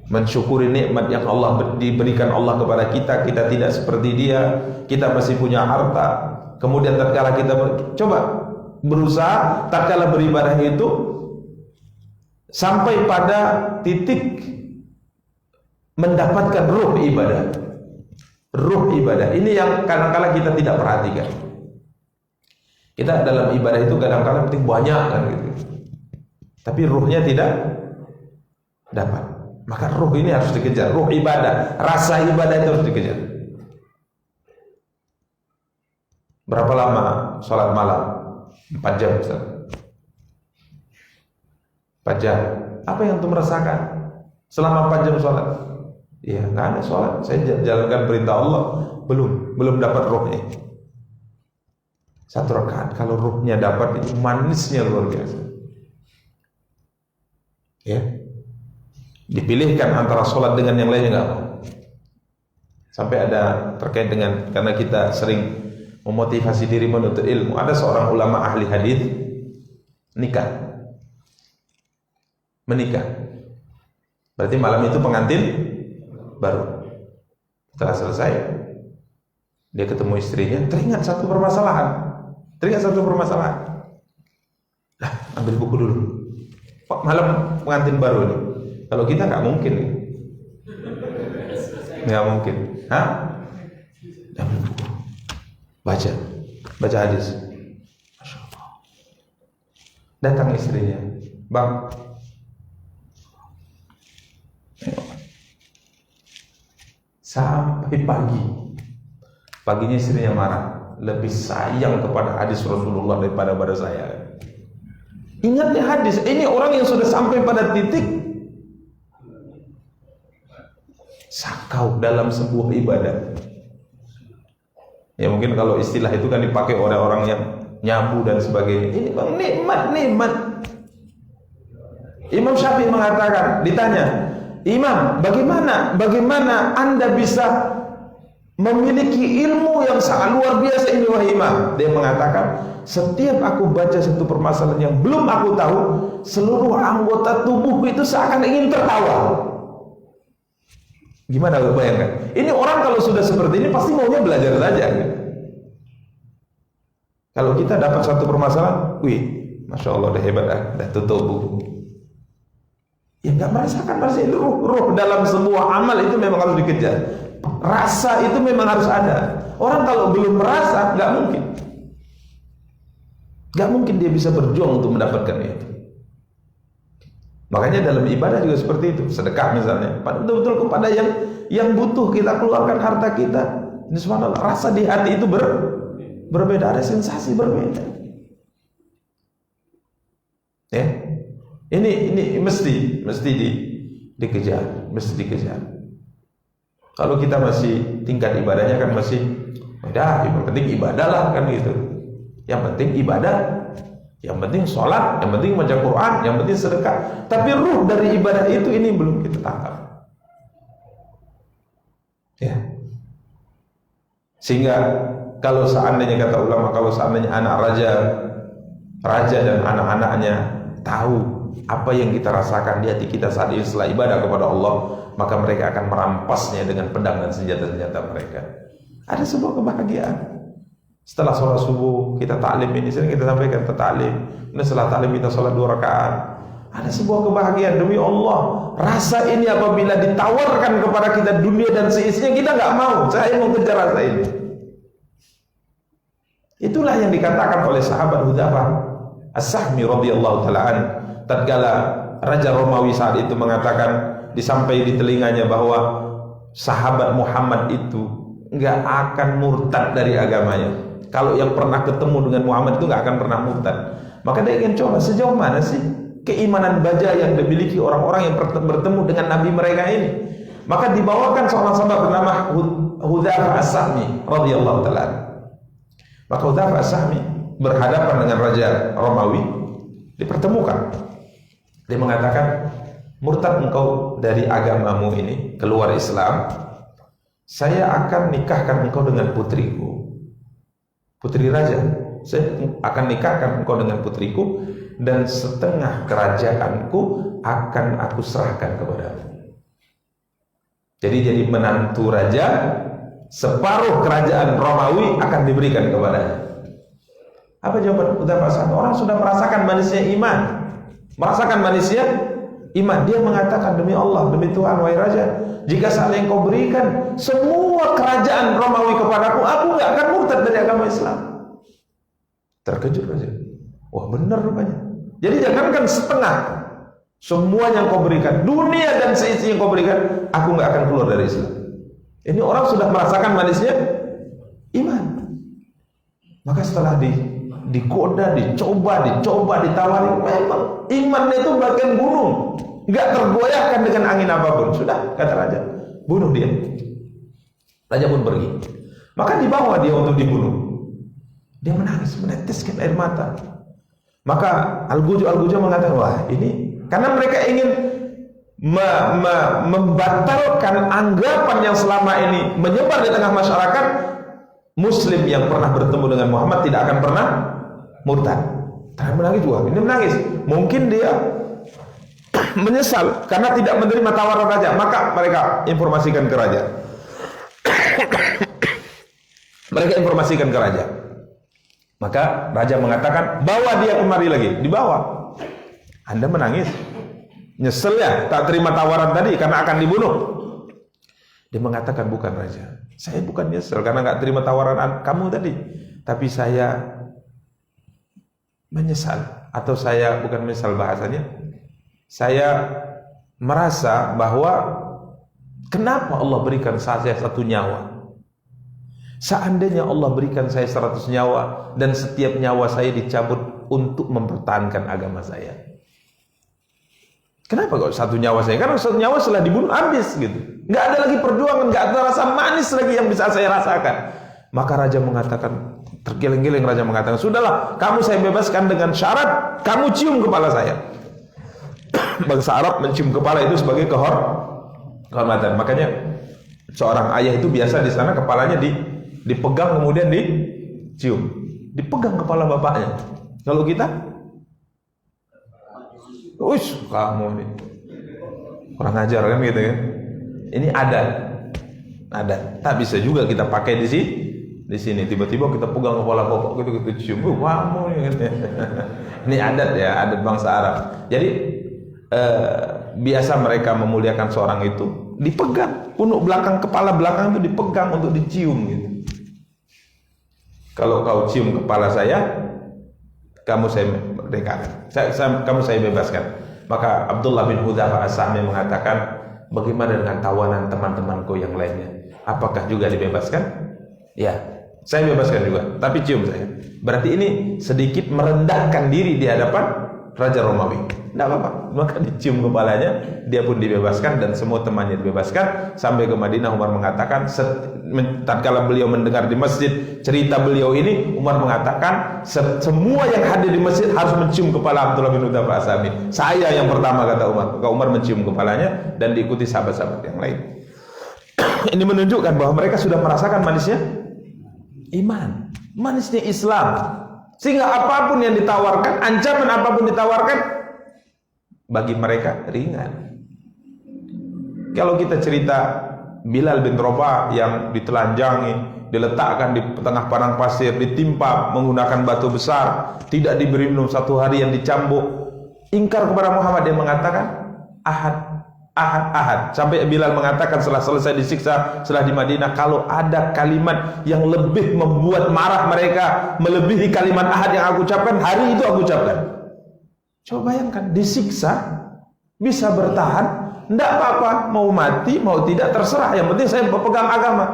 Mensyukuri nikmat yang Allah diberikan Allah kepada kita. Kita tidak seperti dia, kita masih punya harta. Kemudian tatkala kita coba berusaha, tatkala beribadah itu sampai pada titik mendapatkan ruh ibadah. Ruh ibadah ini yang kadang-kadang kita tidak perhatikan. Kita dalam ibadah itu kadang-kadang penting banyak kan gitu, tapi ruhnya tidak dapat. Maka ruh ini harus dikejar, ruh ibadah, rasa ibadah itu harus dikejar. Berapa lama sholat malam? 4 jam Ustaz. 4 jam. Apa yang antum merasakan selama 4 jam sholat? Iya, nggak ada sholat. Saya jalankan perintah Allah, belum dapat ruhnya. 1 rakaat kalau ruhnya dapat, itu manisnya luar biasa. Ya, dipilihkan antara sholat dengan yang lainnya nggak mau. Sampai ada terkait dengan, karena kita sering memotivasi diri menuntut ilmu, ada seorang ulama ahli hadis menikah. Berarti malam itu pengantin baru. Setelah selesai, dia ketemu istrinya, teringat satu permasalahan. Nah, ambil buku dulu. Pak, malam pengantin baru nih. Kalau kita nggak mungkin nih. Nggak mungkin. Hah? Ambil buku. Baca hadis. Masya Allah. Datang istrinya, Bang. Sampai paginya istrinya marah, lebih sayang kepada hadis Rasulullah daripada pada saya. Ingatnya hadis, ini orang yang sudah sampai pada titik sakau dalam sebuah ibadah. Ya mungkin kalau istilah itu kan dipakai oleh orang yang nyabu dan sebagainya. Ini bang, nikmat. Imam Syafi'i mengatakan, ditanya, Imam, bagaimana Anda bisa memiliki ilmu yang sangat luar biasa ini wahai imam. Dia mengatakan, setiap aku baca satu permasalahan yang belum aku tahu, seluruh anggota tubuhku itu seakan ingin tertawa. Gimana lo bayangkan? Ini orang kalau sudah seperti ini pasti maunya belajar saja. Kalau kita dapat satu permasalahan, wih, masya Allah, udah hebat, udah tutup buku. Ya nggak merasakan masih ruh dalam sebuah amal itu memang harus dikejar. Rasa itu memang harus ada. Orang kalau belum merasa, nggak mungkin dia bisa berjuang untuk mendapatkan itu. Makanya dalam ibadah juga seperti itu. Sedekah misalnya, betul-betul kepada yang butuh kita keluarkan harta kita. Ini subhanallah, rasa di hati itu berbeda, ada sensasi berbeda. Ya, ini mesti dikejar, mesti dikejar. Kalau kita masih tingkat ibadahnya kan masih, yang penting ibadah lah kan gitu. Yang penting ibadah, yang penting sholat, yang penting baca Quran, yang penting sedekah. Tapi ruh dari ibadah itu ini belum kita tangkap. Ya. Sehingga kalau seandainya kata ulama, kalau seandainya anak raja dan anak-anaknya tahu apa yang kita rasakan di hati kita saat ini setelah ibadah kepada Allah, maka mereka akan merampasnya dengan pedang dan senjata-senjata mereka. Ada sebuah kebahagiaan. Setelah sholat subuh kita taklim, ini sering kita sampaikan taklim. Ini setelah taklim kita sholat 2 rakaat. Ada sebuah kebahagiaan demi Allah. Rasa ini apabila ditawarkan kepada kita dunia dan seisinya, kita nggak mau. Saya mau kejar rasa ini. Itulah yang dikatakan oleh sahabat Hudzafah As-Sahmi radhiyallahu taala an. Tatkala Raja Romawi saat itu mengatakan, disampai di telinganya bahwa sahabat Muhammad itu nggak akan murtad dari agamanya. Kalau yang pernah ketemu dengan Muhammad itu nggak akan pernah murtad. Maka dia ingin coba sejauh mana sih keimanan baja yang dimiliki orang-orang yang bertemu dengan Nabi mereka ini. Maka dibawakan seorang sahabat bernama Hudzafah As-Sahmi radhiyallahu taala. Maka Hudzafah As-Sahmi berhadapan dengan Raja Romawi, dipertemukan. Dia mengatakan, murtad engkau dari agamamu ini, keluar Islam, saya akan nikahkan engkau dengan putriku, putri raja. Saya akan nikahkan engkau dengan putriku, dan setengah kerajaanku akan aku serahkan kepadamu. Jadi menantu raja, separuh kerajaan Romawi akan diberikan kepadanya. Apa jawaban Hudzafah As-Sahmi? Orang sudah merasakan manisnya iman, merasakan manisnya iman. Dia mengatakan, demi Allah, demi Tuhan, wahai raja, jika seandainya engkau berikan semua kerajaan Romawi kepadaku, aku nggak akan murtad dari agama Islam. Terkejut raja. Wah, benar rupanya. Jadi jangankan setengah, semua yang kau berikan, dunia dan seisi yang kau berikan, aku nggak akan keluar dari Islam. Ini orang sudah merasakan manisnya iman. Maka setelah digoda, dicoba, ditawari, memang imannya itu bagian gunung, nggak tergoyahkan dengan angin apapun. Sudah, kata raja, bunuh dia. Raja pun pergi. Maka dibawa dia untuk dibunuh. Dia menangis, meneteskan air mata. Maka Al-Gujo mengatakan, wah ini karena mereka ingin membatalkan anggapan yang selama ini menyebar di tengah masyarakat, Muslim yang pernah bertemu dengan Muhammad tidak akan pernah murtad. Tapi menangis juga, ini menangis. Mungkin dia menyesal karena tidak menerima tawaran raja. Maka mereka informasikan ke raja. Mereka informasikan ke raja. Maka raja mengatakan, bawa dia kemari lagi. Dibawa. Anda menangis, nyesel ya, tak terima tawaran tadi karena akan dibunuh. Dia mengatakan, bukan raja, saya bukan nyesel karena nggak terima tawaran kamu tadi, tapi saya menyesal, atau saya bukan menyesal bahasanya, saya merasa bahwa kenapa Allah berikan saya satu nyawa. Seandainya Allah berikan saya 100 nyawa dan setiap nyawa saya dicabut untuk mempertahankan agama saya. Kenapa kok satu nyawa saya? Karena satu nyawa setelah dibunuh habis gitu. Nggak ada lagi perjuangan, nggak ada rasa manis lagi yang bisa saya rasakan. Maka raja mengatakan, tergeleng-geleng raja mengatakan, sudahlah, kamu saya bebaskan dengan syarat kamu cium kepala saya. Bangsa Arab mencium kepala itu sebagai kehormatan. Makanya Seorang ayah itu biasa di sana kepalanya dipegang kemudian dicium. Dipegang kepala bapaknya. Kalau kita, uish, kamu nih kurang ajar kan gitu kan. Ini ada. Tak bisa juga kita pakai di sini. Tiba-tiba kita pegang kepala bapak gitu cium. Kamu nih. Ini adat ya, adat bangsa Arab. Jadi biasa mereka memuliakan seorang itu dipegang, punuk belakang, kepala belakang itu dipegang untuk dicium gitu. Kalau kau cium kepala saya, kamu saya merdekakan, kamu saya bebaskan. Maka Abdullah bin Hudzafah As-Sahmi mengatakan, bagaimana dengan tawanan teman-temanku yang lainnya? Apakah juga dibebaskan? Ya, saya bebaskan juga, tapi cium saya. Berarti ini sedikit merendahkan diri di hadapan Raja Romawi. Tidak apa-apa, maka dicium kepalanya, dia pun dibebaskan dan semua temannya dibebaskan. Sampai ke Madinah, Umar mengatakan, tatkala beliau mendengar di masjid cerita beliau ini, Umar mengatakan semua yang hadir di masjid harus mencium kepala Abdullah bin Hudzafah As-Sahmi. Saya yang pertama, kata Umar. Maka Umar mencium kepalanya dan diikuti sahabat-sahabat yang lain. Ini menunjukkan bahwa mereka sudah merasakan manisnya iman, manisnya Islam. Sehingga apapun yang ditawarkan, ancaman apapun ditawarkan, bagi mereka ringan. Kalau kita cerita Bilal bin Rabah yang ditelanjangi, diletakkan di tengah padang pasir, ditimpa menggunakan batu besar, tidak diberi minum 1 hari, yang dicambuk, ingkar kepada Muhammad, dia mengatakan ahad, ahad, ahad. Sampai Bilal mengatakan setelah selesai disiksa, setelah di Madinah, kalau ada kalimat yang lebih membuat marah mereka, melebihi kalimat ahad yang aku ucapkan, hari itu aku ucapkan. Coba bayangkan, disiksa bisa bertahan, tidak apa-apa, mau mati mau tidak terserah, yang penting saya berpegang agama.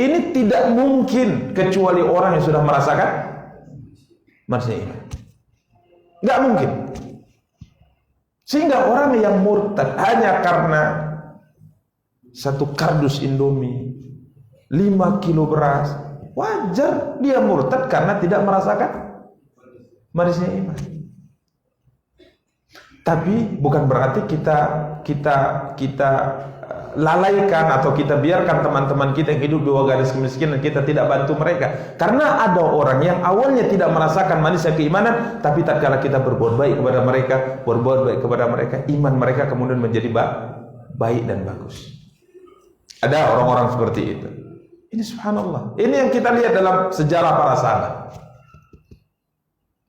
Ini tidak mungkin kecuali orang yang sudah merasakan manisnya iman. Tidak mungkin. Sehingga orang yang murtad hanya karena 1 kardus Indomie, 5 kilo beras, wajar dia murtad karena tidak merasakan manisnya iman. Tapi bukan berarti kita lalaikan atau kita biarkan teman-teman kita yang hidup di bawah garis kemiskinan, kita tidak bantu mereka. Karena ada orang yang awalnya tidak merasakan manisnya keimanan, tapi tatkala kita berbuat baik kepada mereka, iman mereka kemudian menjadi baik dan bagus. Ada orang-orang seperti itu. Ini subhanallah. Ini yang kita lihat dalam sejarah para sahabat.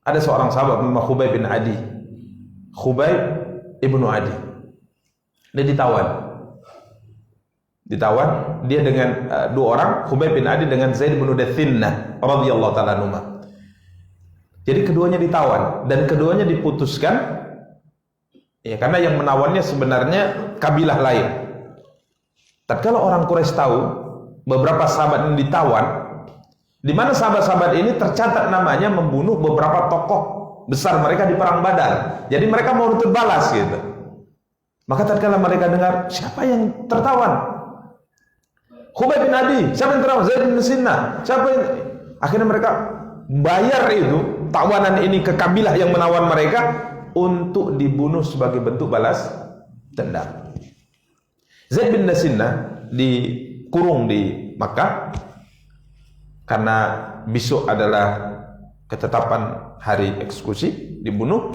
Ada seorang sahabat bernama Khubayb bin Adi. Khubayb ibnu Adi. Dia ditawan dia dengan 2 orang, Khubayb bin Adi dengan Zaid bin Dathinnah radhiyallahu ta'ala anhuma. Jadi keduanya ditawan dan keduanya diputuskan ya, karena yang menawannya sebenarnya kabilah lain. Tatkala orang Quraisy tahu beberapa sahabat ini ditawan, di mana sahabat-sahabat ini tercatat namanya membunuh beberapa tokoh besar mereka di perang Badar. Jadi mereka mau nuntut balas gitu. Maka tatkala mereka dengar siapa yang tertawan, Khubayb bin Adi, siapa yang tertawan? Zaid bin Sinnah. Siapa yang... Akhirnya mereka bayar itu tawanan ini ke kabilah yang menawan mereka untuk dibunuh sebagai bentuk balas dendam. Zaid bin Sinnah dikurung di Makkah karena besok adalah ketetapan hari eksekusi, dibunuh.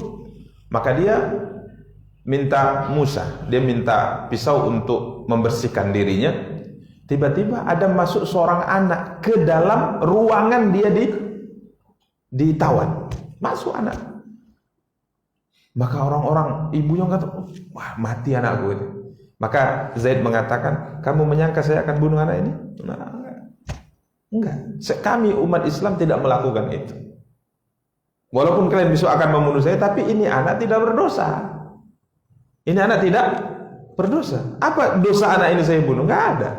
Maka dia minta Musa, dia minta pisau untuk membersihkan dirinya. Tiba-tiba ada masuk seorang anak ke dalam ruangan dia ditawan. Masuk anak. Maka orang-orang ibunya kata, wah mati anakku itu. Maka Zaid mengatakan, kamu menyangka saya akan bunuh anak ini? Nah, enggak. Kami umat Islam tidak melakukan itu. Walaupun kalian besok akan membunuh saya, tapi ini anak tidak berdosa. Ini anak tidak berdosa. Apa dosa anak ini saya bunuh? Enggak ada.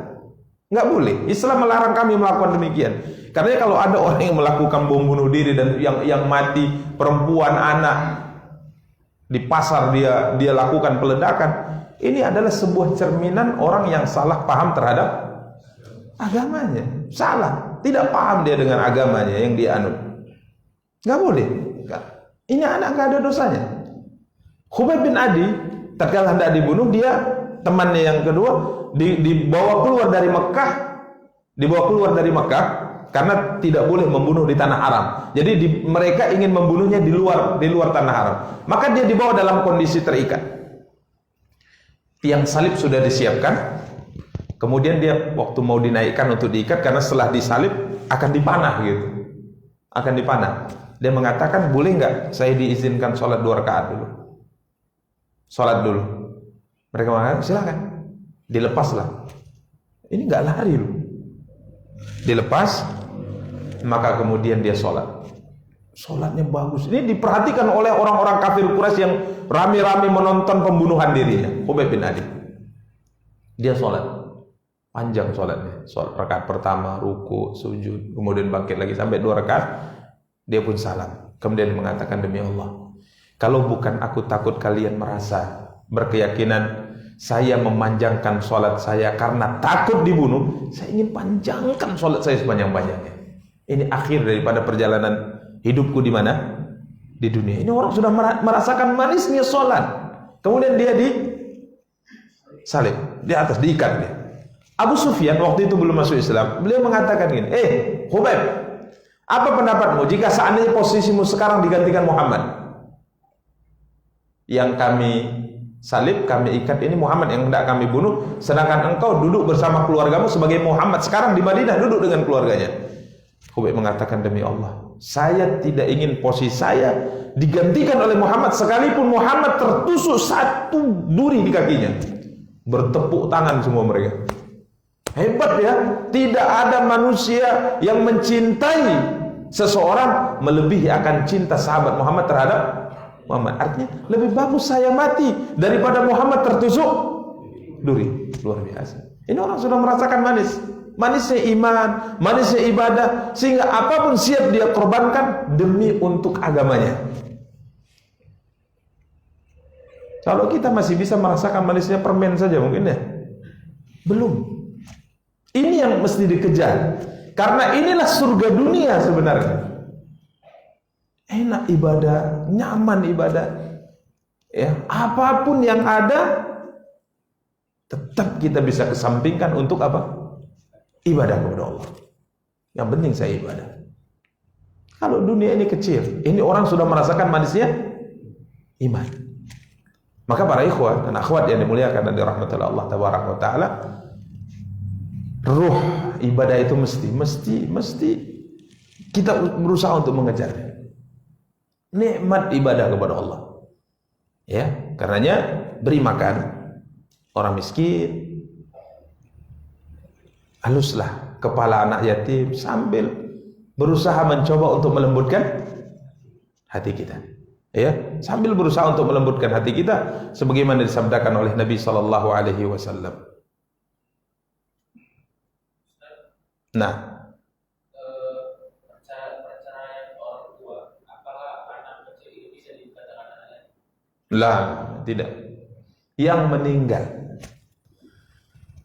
Enggak boleh. Islam melarang kami melakukan demikian. Karena kalau ada orang yang melakukan bom bunuh diri dan yang mati perempuan, anak di pasar dia lakukan peledakan, ini adalah sebuah cerminan orang yang salah paham terhadap agamanya. Salah, tidak paham dia dengan agamanya yang dia anut. Enggak boleh. Ini anak enggak ada dosanya. Khubayb bin Adi tatkala hendak dibunuh, dia temannya yang kedua dibawa keluar dari Mekah karena tidak boleh membunuh di tanah haram. Jadi mereka ingin membunuhnya di luar tanah haram. Maka dia dibawa dalam kondisi terikat. Tiang salib sudah disiapkan. Kemudian dia waktu mau dinaikkan untuk diikat, karena setelah disalib akan dipanah gitu. Akan dipanah. Dia mengatakan, boleh nggak saya diizinkan sholat 2 rakaat dulu? Sholat dulu. Mereka mengatakan, silakan. Dilepaslah. Ini nggak lari loh. Dilepas, maka kemudian dia sholat. Sholatnya bagus. Ini diperhatikan oleh orang-orang kafir Quraisy yang rame-rame menonton pembunuhan dirinya, Khubayb bin Adi. Dia sholat, panjang sholatnya. Sholat rakaat pertama, ruku, sujud, kemudian bangkit lagi sampai 2 rakaat. Dia pun salam. Kemudian mengatakan, demi Allah, kalau bukan aku takut kalian merasa berkeyakinan saya memanjangkan sholat saya karena takut dibunuh, saya ingin panjangkan sholat saya sepanjang-panjangnya. Ini akhir daripada perjalanan hidupku di mana? Di dunia. Ini orang sudah merasakan manisnya sholat. Kemudian dia disalib, di atas, diikat dia. Abu Sufyan waktu itu belum masuk Islam. Beliau mengatakan gini, Khubayb, apa pendapatmu jika seandainya posisimu sekarang digantikan Muhammad? Yang kami salib, kami ikat ini Muhammad yang hendak kami bunuh, sedangkan engkau duduk bersama keluargamu sebagai Muhammad sekarang di Madinah duduk dengan keluarganya. Khubayb mengatakan, demi Allah, saya tidak ingin posisi saya digantikan oleh Muhammad sekalipun Muhammad tertusuk 1 duri di kakinya. Bertepuk tangan semua mereka. Hebat ya, tidak ada manusia yang mencintai seseorang melebihi akan cinta sahabat Muhammad terhadap Muhammad. Artinya lebih bagus saya mati daripada Muhammad tertusuk duri. Luar biasa. Ini orang sudah merasakan manisnya iman, manisnya ibadah, sehingga apapun siap dia korbankan demi untuk agamanya. Kalau kita masih bisa merasakan manisnya permen saja mungkin ya, belum. Ini yang mesti dikejar, karena inilah surga dunia sebenarnya. Enak ibadah, nyaman ibadah, ya, apapun yang ada tetap kita bisa kesampingkan untuk apa? Ibadah kepada Allah. Yang penting saya ibadah. Kalau dunia ini kecil, ini orang sudah merasakan manisnya iman. Maka para ikhwan dan akhwat yang dimuliakan dan dirahmati Allah tabaraka wa taala, ruh ibadah itu mesti kita berusaha untuk mengejarnya. Nikmat ibadah kepada Allah. Ya, karenanya beri makan orang miskin, haluslah kepala anak yatim, sambil berusaha mencoba untuk melembutkan hati kita. Ya, sambil berusaha untuk melembutkan hati kita sebagaimana disabdakan oleh Nabi sallallahu alaihi wasallam. Nah, perceraian orang tua, apakah anak kecil itu bisa dikatakan anak? Lah, tidak. Yang meninggal.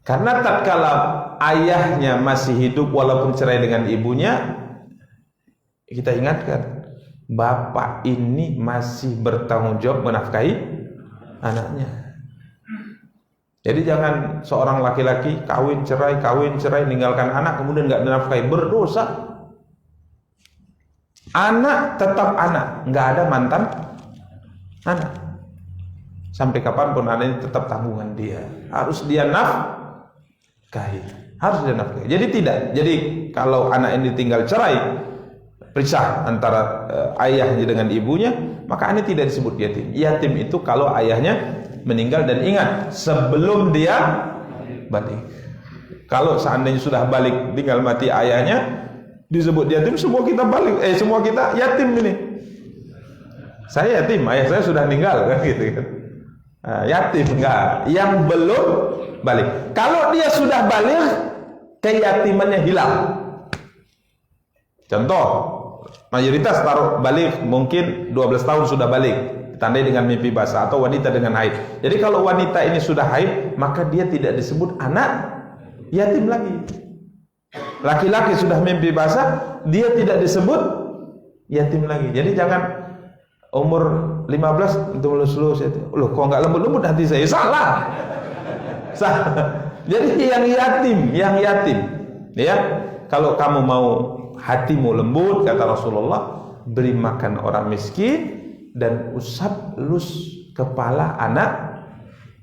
Karena tatkala ayahnya masih hidup walaupun cerai dengan ibunya, kita ingatkan, bapak ini masih bertanggung jawab menafkahi anaknya. Jadi jangan seorang laki-laki kawin cerai, ninggalkan anak kemudian nggak dinafkahi, berdosa. Anak tetap anak, nggak ada mantan anak. Sampai kapanpun anak ini tetap tanggungan dia, harus dia nafkahi, Jadi tidak. Jadi kalau anak ini tinggal cerai, pisah antara ayahnya dengan ibunya, maka anak tidak disebut yatim. Yatim itu kalau ayahnya meninggal, dan ingat sebelum dia balik. Kalau seandainya sudah balik tinggal mati ayahnya, disebut yatim, semua kita balik, semua kita yatim ini. Saya yatim, ayah saya sudah meninggal kan gitu kan. Yatim enggak, yang belum balik. Kalau dia sudah balik, keyatimannya hilang. Contoh, mayoritas taruh balik mungkin 12 tahun sudah balik, ditandai dengan mimpi basah, atau wanita dengan haid. Jadi kalau wanita ini sudah haid, maka dia tidak disebut anak yatim lagi. Laki-laki sudah mimpi basah, dia tidak disebut yatim lagi. Jadi jangan umur 15 untuk lulus-lulus itu. Loh, kok enggak lembut-lembut hati saya? Salah. Jadi yang yatim, ya. Kalau kamu mau hatimu lembut, kata Rasulullah, beri makan orang miskin dan usap lus kepala anak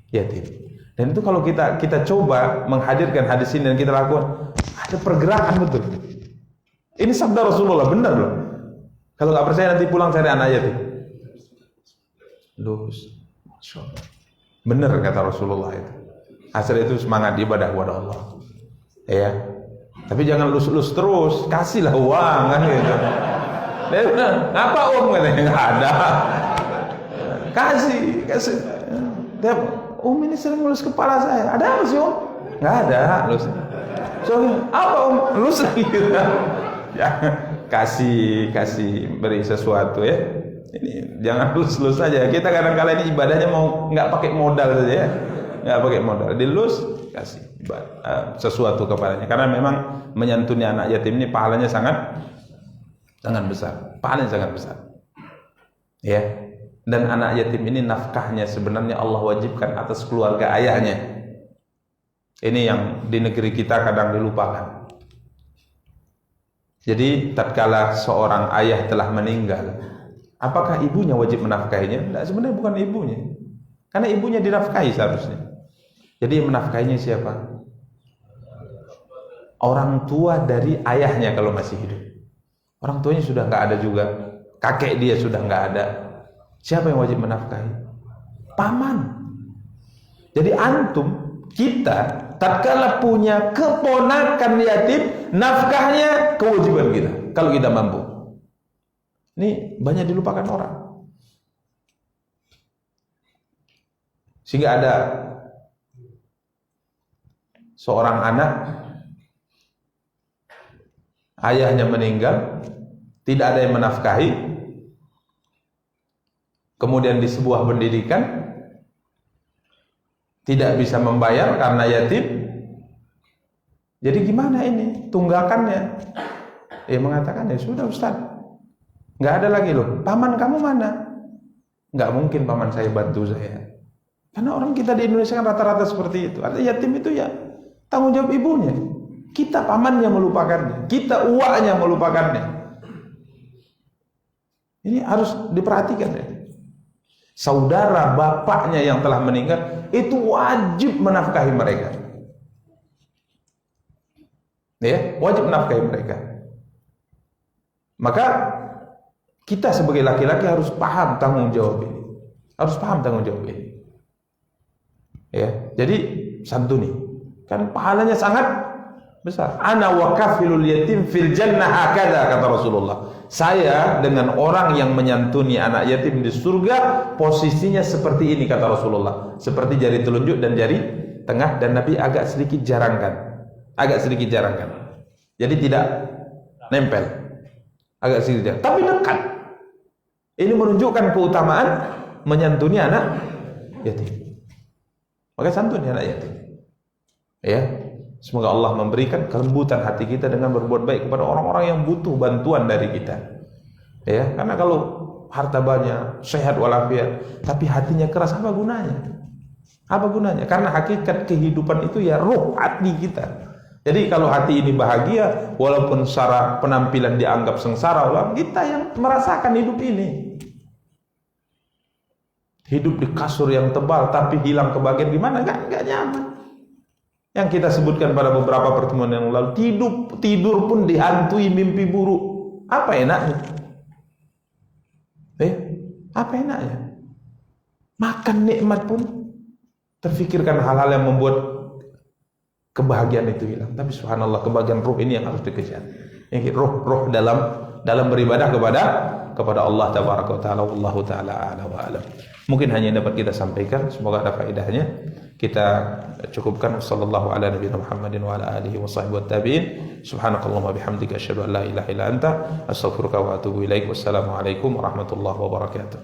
yatim. Dan itu kalau kita coba menghadirkan hadis ini dan kita lakukan, ada pergerakan betul. Ini sabda Rasulullah, benar loh. Kalau nggak percaya nanti pulang cari anak yatim. Lus, Masya Allah. Benar kata Rasulullah itu. Asal itu semangat ibadah kepada Allah. Ya. Tapi jangan lus-lus terus, kasihlah uang kan gitu. Dia bilang, ngapa uang? Nggak ada. Kasih. Dia, ini sering lus kepala saya. Ada apa sih Om? Nggak ada lus. So, apa Om? Lus lagi gitu. Ya, kasih beri sesuatu ya. Ini jangan lus-lus saja. Kita kadang-kadang ini ibadahnya mau nggak pakai modal saja ya. Nggak pakai modal. Dilus, kasih sesuatu kepadanya. Karena memang menyantuni anak yatim ini pahalanya sangat besar. Pahalanya sangat besar. Ya. Dan anak yatim ini nafkahnya sebenarnya Allah wajibkan atas keluarga ayahnya. Ini yang di negeri kita kadang dilupakan. Jadi tatkala seorang ayah telah meninggal, apakah ibunya wajib menafkahinya? Tidak, sebenarnya bukan ibunya. Karena ibunya dinafkahi seharusnya. Jadi yang menafkahinya siapa? Orang tua dari ayahnya kalau masih hidup. Orang tuanya sudah nggak ada juga. Kakek dia sudah nggak ada. Siapa yang wajib menafkahi? Paman. Jadi antum, kita tatkala punya keponakan yatim, nafkahnya kewajiban kita kalau kita mampu. Ini banyak dilupakan orang. Sehingga ada seorang anak, ayahnya meninggal, tidak ada yang menafkahi. Kemudian di sebuah pendidikan tidak bisa membayar karena yatim. Jadi gimana ini tunggakannya? Dia mengatakan, ya sudah Ustaz, nggak ada lagi loh. Paman kamu mana? Nggak mungkin paman saya bantu saya. Karena orang kita di Indonesia kan rata-rata seperti itu. Artinya yatim itu ya tanggung jawab ibunya. Kita pamannya melupakannya, kita uaknya melupakannya. Ini harus diperhatikan ya. Saudara bapaknya yang telah meninggal itu wajib menafkahi mereka. Ya, wajib menafkahi mereka. Maka kita sebagai laki-laki harus paham tanggung jawab ini. Harus paham tanggung jawab ini. Ya, jadi santuni. Kan pahalanya sangat besar. Ana wa kafilul yatim fil jannah hakada, kata Rasulullah. Saya dengan orang yang menyantuni anak yatim di surga posisinya seperti ini, kata Rasulullah. Seperti jari telunjuk dan jari tengah, dan Nabi agak sedikit jarangkan. Jadi tidak nempel. Agak sedikit jarang. Tapi dekat. Ini menunjukkan keutamaan menyantuni anak yatim. Maka santuni anak yatim. Ya. Semoga Allah memberikan kelembutan hati kita dengan berbuat baik kepada orang-orang yang butuh bantuan dari kita. Ya, karena kalau harta banyak, sehat walafiat, tapi hatinya keras, apa gunanya? Apa gunanya? Karena hakikat kehidupan itu ya ruh hati kita. Jadi kalau hati ini bahagia, walaupun secara penampilan dianggap sengsara, kita yang merasakan hidup ini. Hidup di kasur yang tebal, tapi hilang kebahagiaan gimana? Enggak nyaman. Yang kita sebutkan pada beberapa pertemuan yang lalu, tidur pun dihantui mimpi buruk. Apa enaknya? Apa enaknya? Makan nikmat pun terfikirkan hal-hal yang membuat kebahagiaan itu hilang. Tapi subhanallah, kebahagiaan ruh ini yang harus dikejar. Ini ruh dalam beribadah kepada Allah tabaraka wa taala. Wallahu taala a'la wa a'lam. Mungkin hanya yang dapat kita sampaikan, semoga ada faedahnya. Kita cukupkan. Sallallahu ala nabiyina Muhammadin wa ala alihi wa sahbihi wa tabi'in. Subhanakallahumma bihamdika asyhadu an la ilaha illa anta astaghfiruka wa atubu ilaik. Wassalamu alaikum warahmatullahi wabarakatuh.